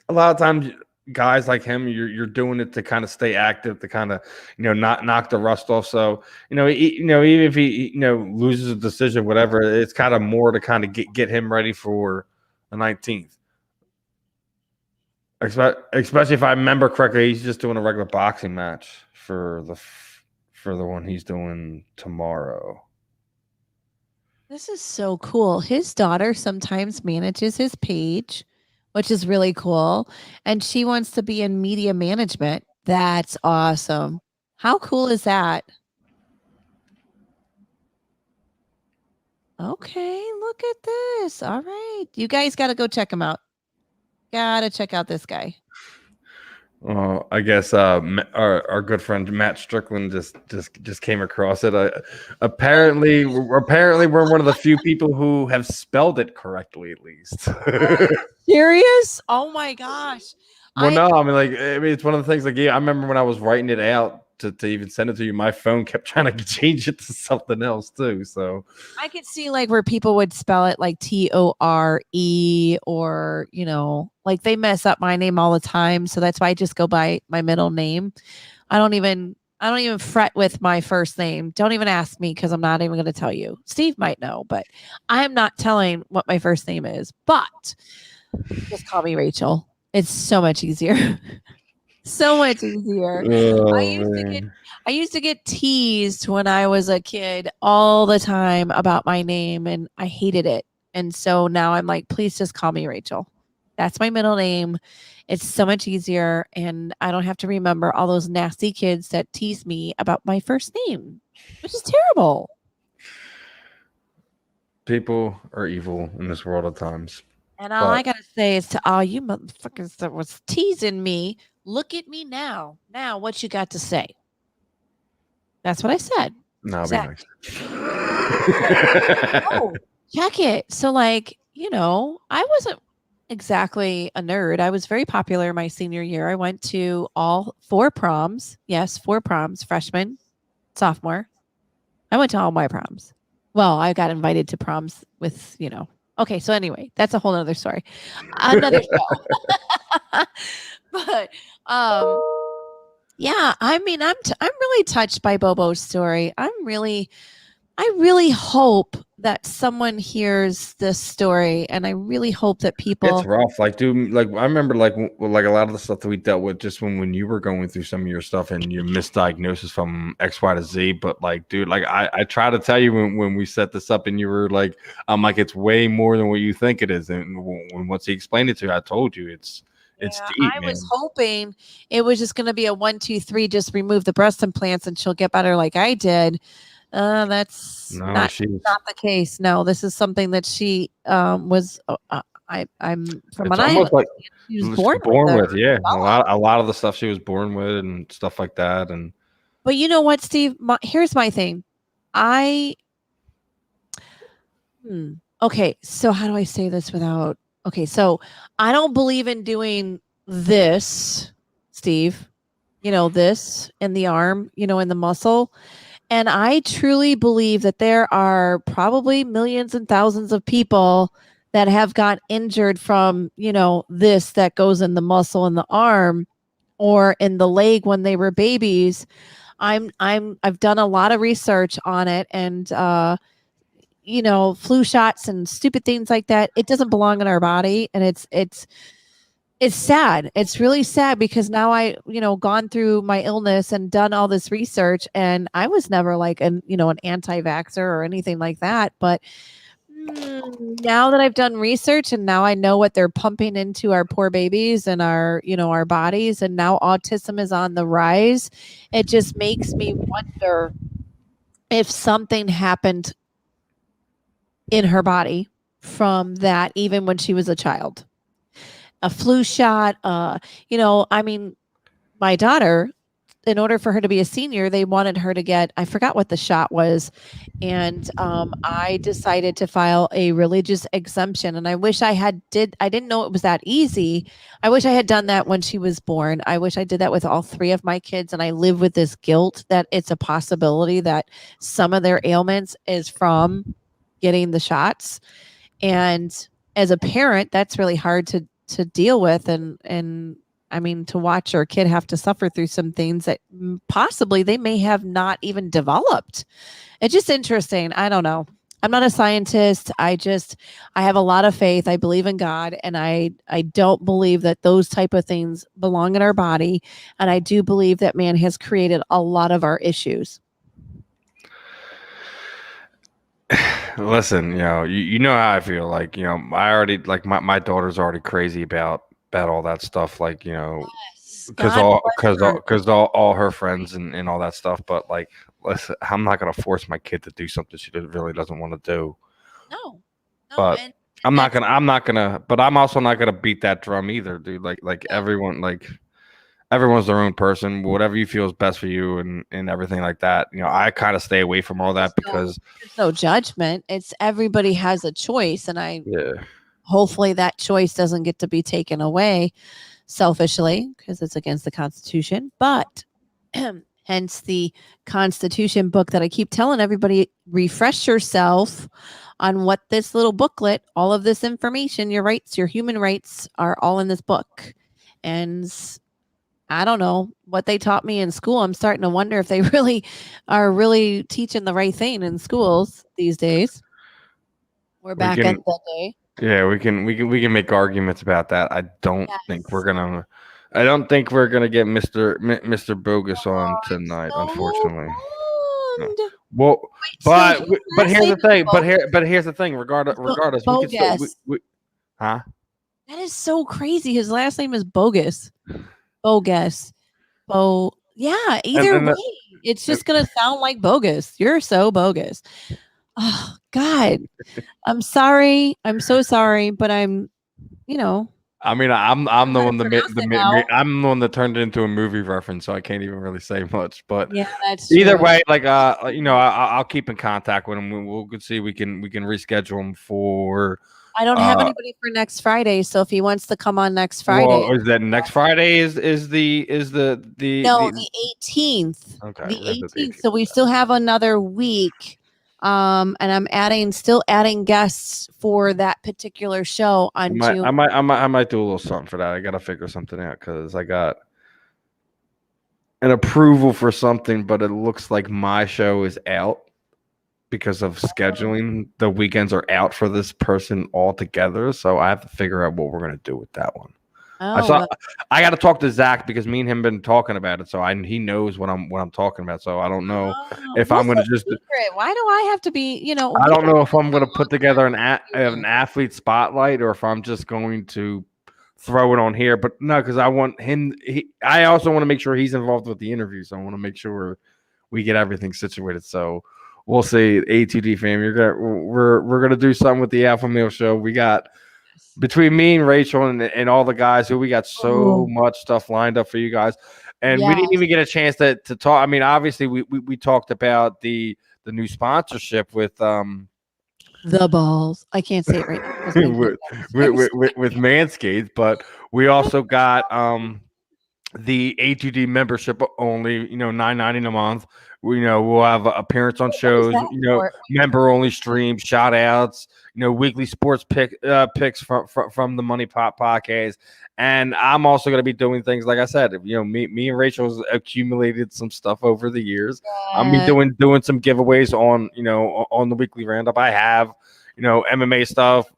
a lot of times guys like him, you're doing it to kind of stay active, to kind of not knock the rust off. So even if he loses a decision, whatever, it's kind of more to kind of get him ready for the 19th. Especially if I remember correctly, he's just doing a regular boxing match for the one he's doing tomorrow. This is so cool. His daughter sometimes manages his page, which is really cool. And she wants to be in media management. That's awesome. How cool is that? Okay, look at this. All right. You guys got to go check him out. Got to check out this guy. I guess our good friend Matt Strickland just came across it. Apparently we're one of the few people who have spelled it correctly, at least. Serious? Oh my gosh. Well, no, I mean, it's one of the things. Like, yeah, I remember when I was writing it out to even send it to you, my phone kept trying to change it to something else too. So I could see like where people would spell it like Tore, or like they mess up my name all the time. So that's why I just go by my middle name. I don't even fret with my first name. Don't even ask me because I'm not even going to tell you. Steve might know, but I'm not telling what my first name is. But just call me Rachael. It's so much easier. So much easier. Oh, I used to get teased when I was a kid all the time about my name, and I hated it. And so now I'm like, please just call me Rachael. That's my middle name. It's so much easier, and I don't have to remember all those nasty kids that tease me about my first name, which is terrible. People are evil in this world at times. And all I gotta say is to all you motherfuckers that was teasing me, look at me now. Now, what you got to say? That's what I said. No, exactly. Be nice. Oh, check it. So, like, I wasn't exactly a nerd. I was very popular my senior year. I went to all 4 proms. Yes, 4 proms, freshman, sophomore. I went to all my proms. Well, I got invited to proms with, Okay, so anyway, that's a whole other story. Another show. But yeah, I mean, I'm really touched by Bobo's story. I really hope that someone hears this story, and I really hope that people. It's rough. Like, dude, like I remember, like a lot of the stuff that we dealt with just when you were going through some of your stuff and your misdiagnosis from X, Y to Z. But like, dude, like I try to tell you when we set this up, and you were like, I'm like, it's way more than what you think it is. And once he explained it to you, I told you it's deep. I was hoping it was just going to be a 1, 2, 3, just remove the breast implants and she'll get better like I did. That's not the case. No, this is something that she was. I'm from what I like she was born with. Yeah, a lot of the stuff she was born with and stuff like that. And but you know what, Steve? Here's my thing. Okay, so how do I say this without? Okay, so I don't believe in doing this, Steve. This in the arm, in the muscle. And I truly believe that there are probably millions and thousands of people that have got injured from, this that goes in the muscle in the arm or in the leg when they were babies. I've done a lot of research on it, and flu shots and stupid things like that. It doesn't belong in our body, and it's sad. It's really sad because now I, gone through my illness and done all this research, and I was never like an anti-vaxxer or anything like that. But now that I've done research and now I know what they're pumping into our poor babies and our, our bodies, and now autism is on the rise, it just makes me wonder if something happened in her body from that, even when she was a child. A flu shot, I mean, my daughter, in order for her to be a senior, they wanted her to get, I forgot what the shot was. And I decided to file a religious exemption. And I wish I didn't know it was that easy. I wish I had done that when she was born. I wish I did that with all 3 of my kids. And I live with this guilt that it's a possibility that some of their ailments is from getting the shots. And as a parent, that's really hard to deal with, and I mean, to watch our kid have to suffer through some things that possibly they may have not even developed. It's just interesting. I don't know. I'm not a scientist. I have a lot of faith. I believe in God, and I don't believe that those type of things belong in our body. And I do believe that man has created a lot of our issues. Listen, you know how I feel. Like, I already like my daughter's already crazy about all that stuff. Like, because all her friends and all that stuff. But like, listen, I'm not gonna force my kid to do something she really doesn't want to do. No, But I'm not gonna. But I'm also not gonna beat that drum either, dude. Everyone's their own person. Whatever you feel is best for you, and everything like that. I kind of stay away from all that because there's no judgment. It's everybody has a choice, and hopefully that choice doesn't get to be taken away selfishly because it's against the Constitution. But hence the Constitution book that I keep telling everybody: refresh yourself on what this little booklet, all of this information, your rights, your human rights are all in this book. And I don't know what they taught me in school. I'm starting to wonder if they really are really teaching the right thing in schools these days. We're back at that day. Yeah, we can make arguments about that. I don't think we're gonna get Mr. Boggess on tonight, unfortunately. No. Well, but here's the thing. But here's the thing. Regardless, we can still, huh? That is so crazy. His last name is Boggess. Boggess. Yeah. Either way, it's just gonna sound like bogus. You're so bogus. Oh God, I'm sorry. I'm so sorry, but I'm. I mean, I'm the one I'm the one that turned it into a movie reference, so I can't even really say much. But yeah, that's either true. way. Like, I'll keep in contact with him. We'll see. We can reschedule him for. I don't have anybody for next Friday, so if he wants to come on next Friday, well, is that next Friday? Is the 18th? Okay, the 18th. So we still have another week. And I'm still adding guests for that particular show on June. I might do a little something for that. I gotta figure something out because I got an approval for something, but it looks like my show is out because of scheduling. The weekends are out for this person altogether, so I have to figure out what we're gonna do with that one. I got to talk to Zach because me and him been talking about it, so he knows what I'm talking about. So I don't know if I'm going to just. Why do I have to be? I don't know if I'm going to put together an athlete spotlight or if I'm just going to throw it on here. But no, because I want him. I also want to make sure he's involved with the interview, so I want to make sure we get everything situated. So we'll see. A2D fam, we're gonna do something with the Alpha Male Show. We got. Between me and Rachael and all the guys we got so much stuff lined up for you guys. And we didn't even get a chance to talk. I mean, obviously we talked about the new sponsorship with the balls. I can't say it right now. with Manscaped, but we also got the A2D membership only, $9.90 a month. We'll have appearance on shows, member only streams, shout outs, weekly sports picks from the Money Pop podcast. And I'm also going to be doing things, like I said, me and Rachel's accumulated some stuff over the years. I'm be doing some giveaways on the weekly roundup. I have, MMA stuff,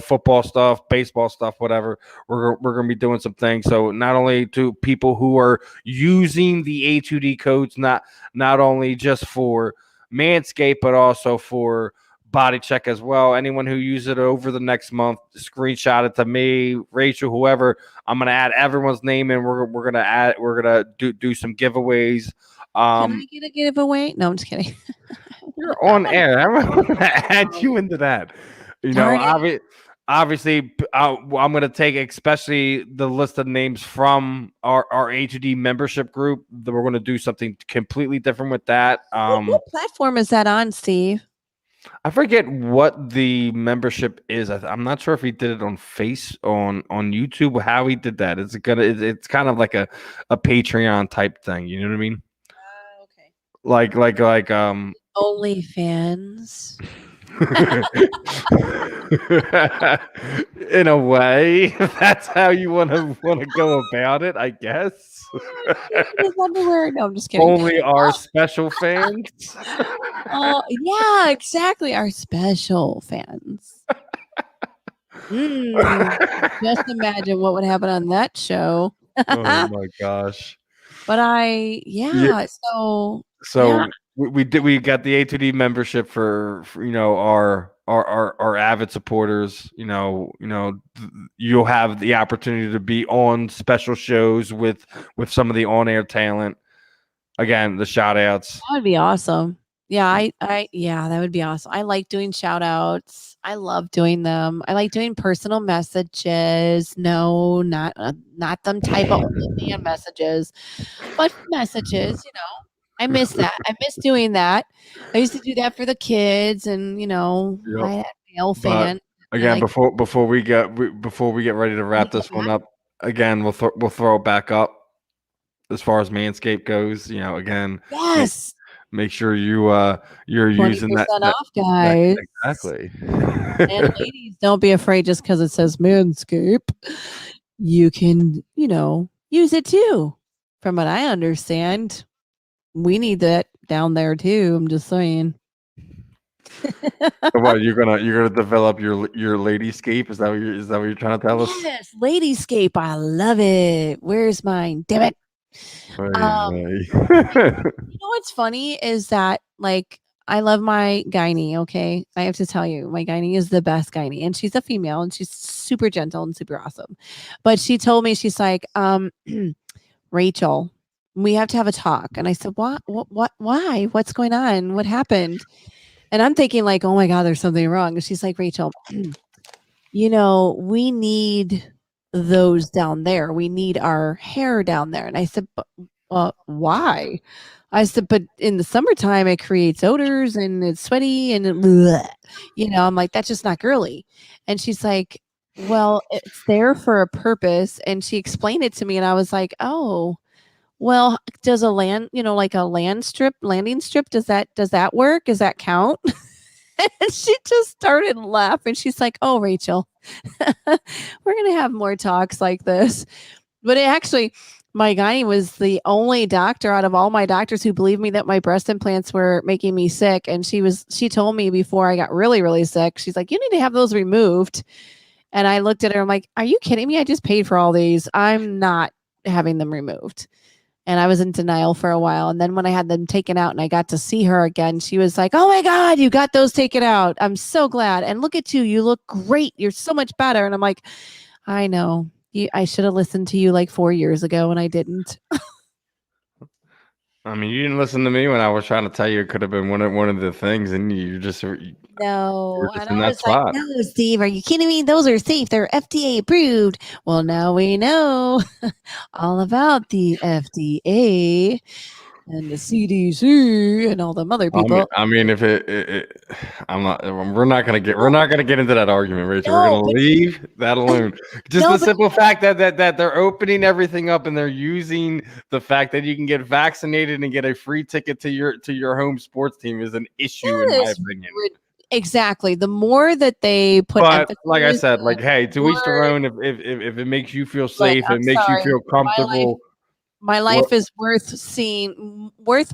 football stuff, baseball stuff, whatever. We're going to be doing some things. So not only to people who are using the A2D codes, not only just for Manscaped, but also for Body Check as well. Anyone who uses it over the next month, screenshot it to me, Rachael, whoever. I'm going to add everyone's name in. We're going to do some giveaways. Can I get a giveaway? No, I'm just kidding. You're on air. I'm going to add you into that. Obviously, I'm going to take especially the list of names from our A2D membership group. We're going to do something completely different with that. What platform is that on, Steve? I forget what the membership is. I'm not sure if he did it on on YouTube. How he did that? It's kind of like a Patreon type thing. You know what I mean? Okay. Like OnlyFans. In a way, that's how you want to go about it, I guess. His underwear. No, I'm just kidding. Only our special fans. Oh, yeah, exactly. Our special fans. Just imagine what would happen on that show. Oh my gosh. But so yeah. we got the A2D membership for our avid supporters. You'll have the opportunity to be on special shows with some of the on-air talent. Again, the shout outs. That would be awesome. Yeah, that would be awesome. I like doing shout outs. I love doing them. I like doing personal messages. No, not them type of OnlyFans messages, but messages, I miss that. I miss doing that. I used to do that for the kids and, I had a male fan. Again, before we get ready to wrap this one up, again, we'll throw it back up as far as Manscaped goes. Again, yes. Make sure you're using that off, guys. Exactly. And ladies, don't be afraid just because it says Manscaped. You can, use it too. From what I understand, we need that down there too. I'm just saying. What you're gonna develop your ladyscape? Is that what you're trying to tell us? Yes, ladyscape. I love it. Where's mine? Damn it. What's funny is that I love my gynae. Okay, I have to tell you, my gynae is the best gynae, and she's a female, and she's super gentle and super awesome. But she told me, she's like, Rachel, we have to have a talk. And I said, what? Why? What's going on? What happened? And I'm thinking oh my God, there's something wrong. And she's like, Rachel, we need those down there. We need our hair down there. And I said, but why? I said, but in the summertime, it creates odors and it's sweaty and I'm like, that's just not girly. And she's like, well, it's there for a purpose. And she explained it to me. And I was like, oh, well, does a landing strip, does that work? Does that count? And she just started laughing. She's like, oh, Rachel, we're going to have more talks like this. But my gynae was the only doctor out of all my doctors who believed me that my breast implants were making me sick. And she told me before I got really, really sick, she's like, you need to have those removed. And I looked at her, I'm like, are you kidding me? I just paid for all these. I'm not having them removed. And I was in denial for a while. And then when I had them taken out and I got to see her again, she was like, oh my God, you got those taken out. I'm so glad. And look at you. You look great. You're so much better. And I'm like, I know. I should have listened to you 4 years ago and I didn't. I mean, you didn't listen to me when I was trying to tell you it could have been one of the things, and you just no. Just in that spot. No, Steve, are you kidding me? Those are safe. They're FDA approved. Well, now we know all about the FDA and the CDC and all them other people. I mean, if we're not gonna get into that argument, Rachel. No, we're gonna leave that alone. Just the simple fact that they're opening everything up and they're using the fact that you can get vaccinated and get a free ticket to your home sports team is an issue in my opinion. Exactly. The more that they put, but like I said, hey, to each their own. If it makes you feel safe, it makes you feel comfortable. My life is worth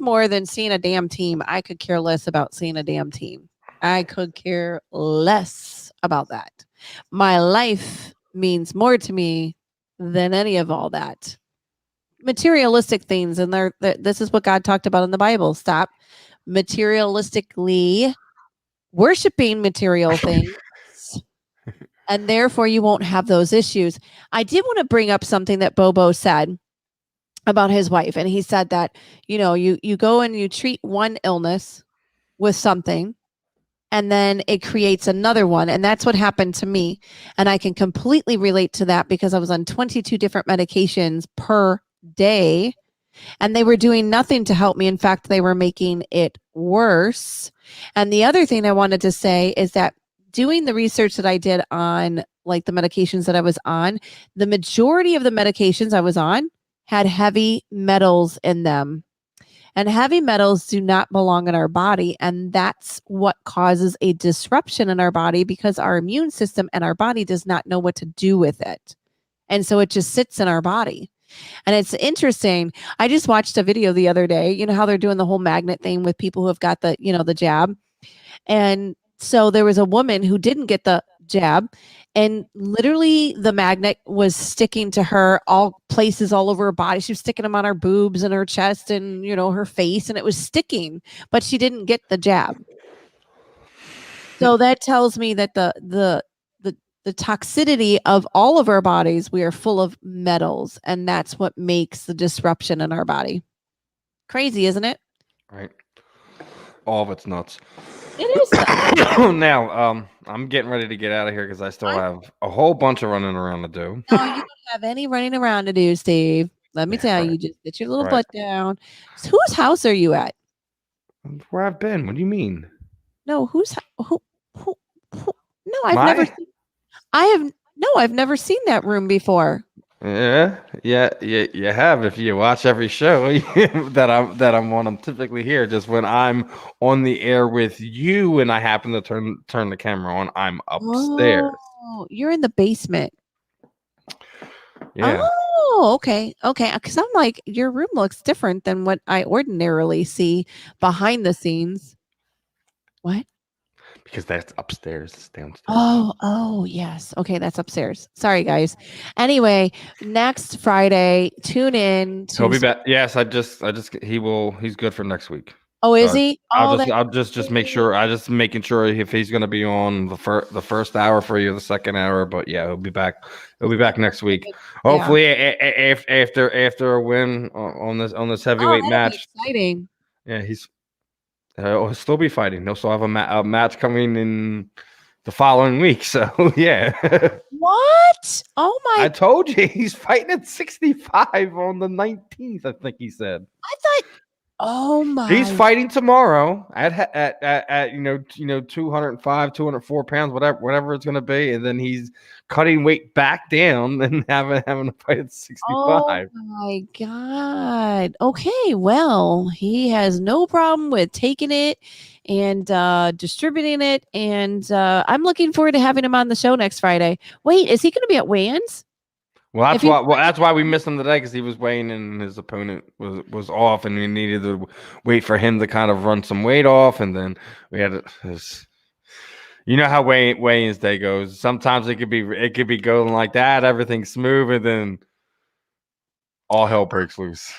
more than seeing a damn team. I could care less about seeing a damn team. I could care less about that. My life means more to me than any of all that. Materialistic things, and this is what God talked about in the Bible. Stop materialistically worshiping material things, and therefore you won't have those issues. I did want to bring up something that Bobo said about his wife. And he said that, you go and you treat one illness with something and then it creates another one. And that's what happened to me. And I can completely relate to that because I was on 22 different medications per day and they were doing nothing to help me. In fact, they were making it worse. And the other thing I wanted to say is that doing the research that I did on the medications that I was on, the majority of the medications I was on had heavy metals in them. And heavy metals do not belong in our body. And that's what causes a disruption in our body because our immune system and our body does not know what to do with it. And so it just sits in our body. And it's interesting. I just watched a video the other day. You know how they're doing the whole magnet thing with people who have got the, the jab. And so there was a woman who didn't get the jab, and literally the magnet was sticking to her all places all over her body. She was sticking them on her boobs and her chest and, her face, and it was sticking, but she didn't get the jab. So that tells me that the toxicity of all of our bodies, we are full of metals, and that's what makes the disruption in our body. Crazy, isn't it? Right. All of it's nuts. It is. Now, I'm getting ready to get out of here because I still have a whole bunch of running around to do. No, you don't have any running around to do, Steve. Let me tell you, just get your little butt down. So whose house are you at? Where I've been. What do you mean? No, who? No, I've never seen that room before. Yeah, you have. If you watch every show that I'm on, I'm typically here. Just when I'm on the air with you and I happen to turn the camera on, I'm upstairs. Oh, you're in the basement. Yeah. Oh, okay. Because I'm like, your room looks different than what I ordinarily see behind the scenes. What? Because that's upstairs. It's downstairs. Oh, yes. Okay, that's upstairs. Sorry, guys. Anyway, next Friday, tune in. He'll be back. Yes, he's good for next week. Oh, is he? I'll just make sure. I just making sure if he's going to be on the first hour for you, the second hour. But yeah, he'll be back. He'll be back next week. Hopefully, after a win on this heavyweight match. Exciting. Yeah, he'll still be fighting. He'll still have a match coming in the following week. So yeah. What? Oh my! I told you he's fighting at 65 on the 19th. I think he said. I thought. Oh my! He's fighting tomorrow at 205, 204 pounds, whatever it's gonna be, and then he's cutting weight back down and having a fight at 65. Oh my God! Okay, well, he has no problem with taking it and distributing it, and I'm looking forward to having him on the show next Friday. Wait, is he going to be at weigh-ins? Well, that's why we missed him today, because he was weighing in and his opponent was off, and we needed to wait for him to kind of run some weight off, and then we had you know how weigh-ins day goes. Sometimes it could be going like that, everything's smooth, and then all hell breaks loose.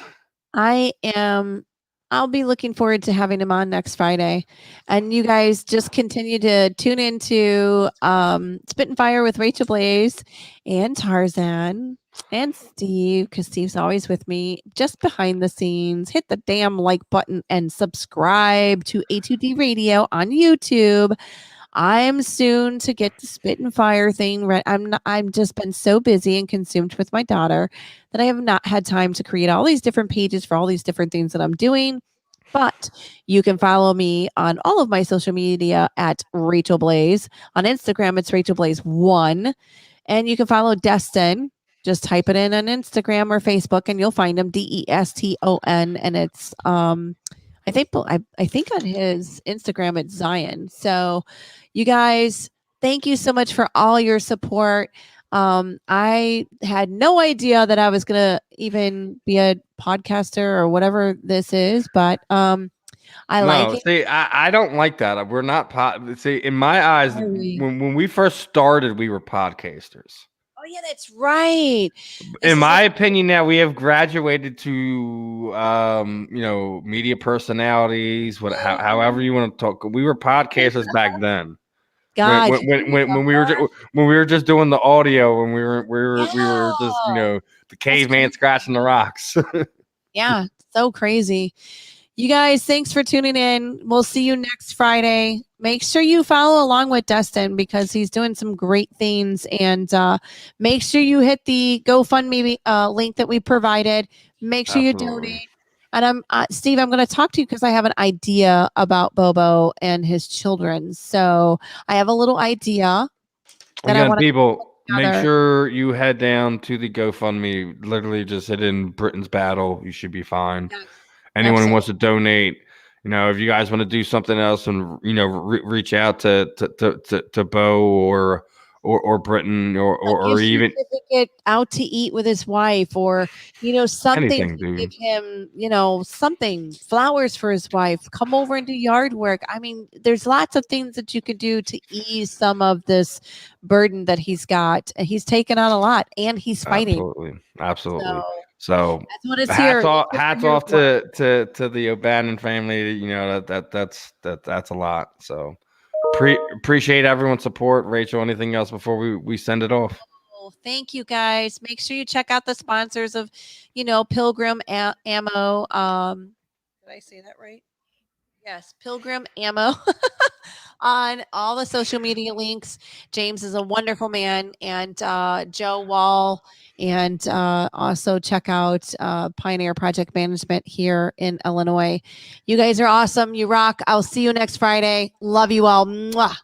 I'll be looking forward to having him on next Friday. And you guys just continue to tune into Spittin' Fire with Rachael Blaze and Tarzan and Steve, because Steve's always with me, just behind the scenes. Hit the damn like button and subscribe to A2D Radio on YouTube. I'm soon to get the Spittin' Fire thing right. I'm just been so busy and consumed with my daughter that I have not had time to create all these different pages for all these different things that I'm doing. But you can follow me on all of my social media at Rachael Blaze. On Instagram, it's Rachael Blaze 1. And you can follow Destin. Just type it in on Instagram or Facebook and you'll find him, DESTON. And it's I think on his Instagram it's Zion. So you guys, thank you so much for all your support. I had no idea that I was going to even be a podcaster or whatever this is, but like it. See, I don't like that. We're not see, in my eyes, when we first started, we were podcasters. Oh yeah, that's right. In my opinion, now we have graduated to media personalities, however you want to talk. We were podcasters back then. God, when we were just doing the audio, when we were just the caveman scratching the rocks. Yeah, so crazy. You guys, thanks for tuning in. We'll see you next Friday. Make sure you follow along with Destin because he's doing some great things. And make sure you hit the GoFundMe link that we provided. Make sure you donate. And Steve, I'm going to talk to you because I have an idea about Bobo and his children. So I have a little idea. Again, people, make sure you head down to the GoFundMe. Literally just hit in Britain's Battle. You should be fine. Yes. anyone who wants to donate, if you guys want to do something else, and reach out to Bo or Britton or even get out to eat with his wife, or something anything, to dude. give him something, flowers for his wife, come over and do yard work. I mean, there's lots of things that you could do to ease some of this burden that he's got. He's taken on a lot, and he's fighting. Absolutely. So that's what it's hats off to the Bannon family. That's a lot. So appreciate everyone's support. Rachel, anything else before we send it off? Thank you, guys. Make sure you check out the sponsors of Pilgrim Ammo. Did I say that right? Yes, Pilgrim Ammo. On all the social media links. James is a wonderful man, and Joe Wall, and also check out Pioneer Project Management here in Illinois. You guys are awesome. You rock. I'll see you next Friday. Love you all. Mwah.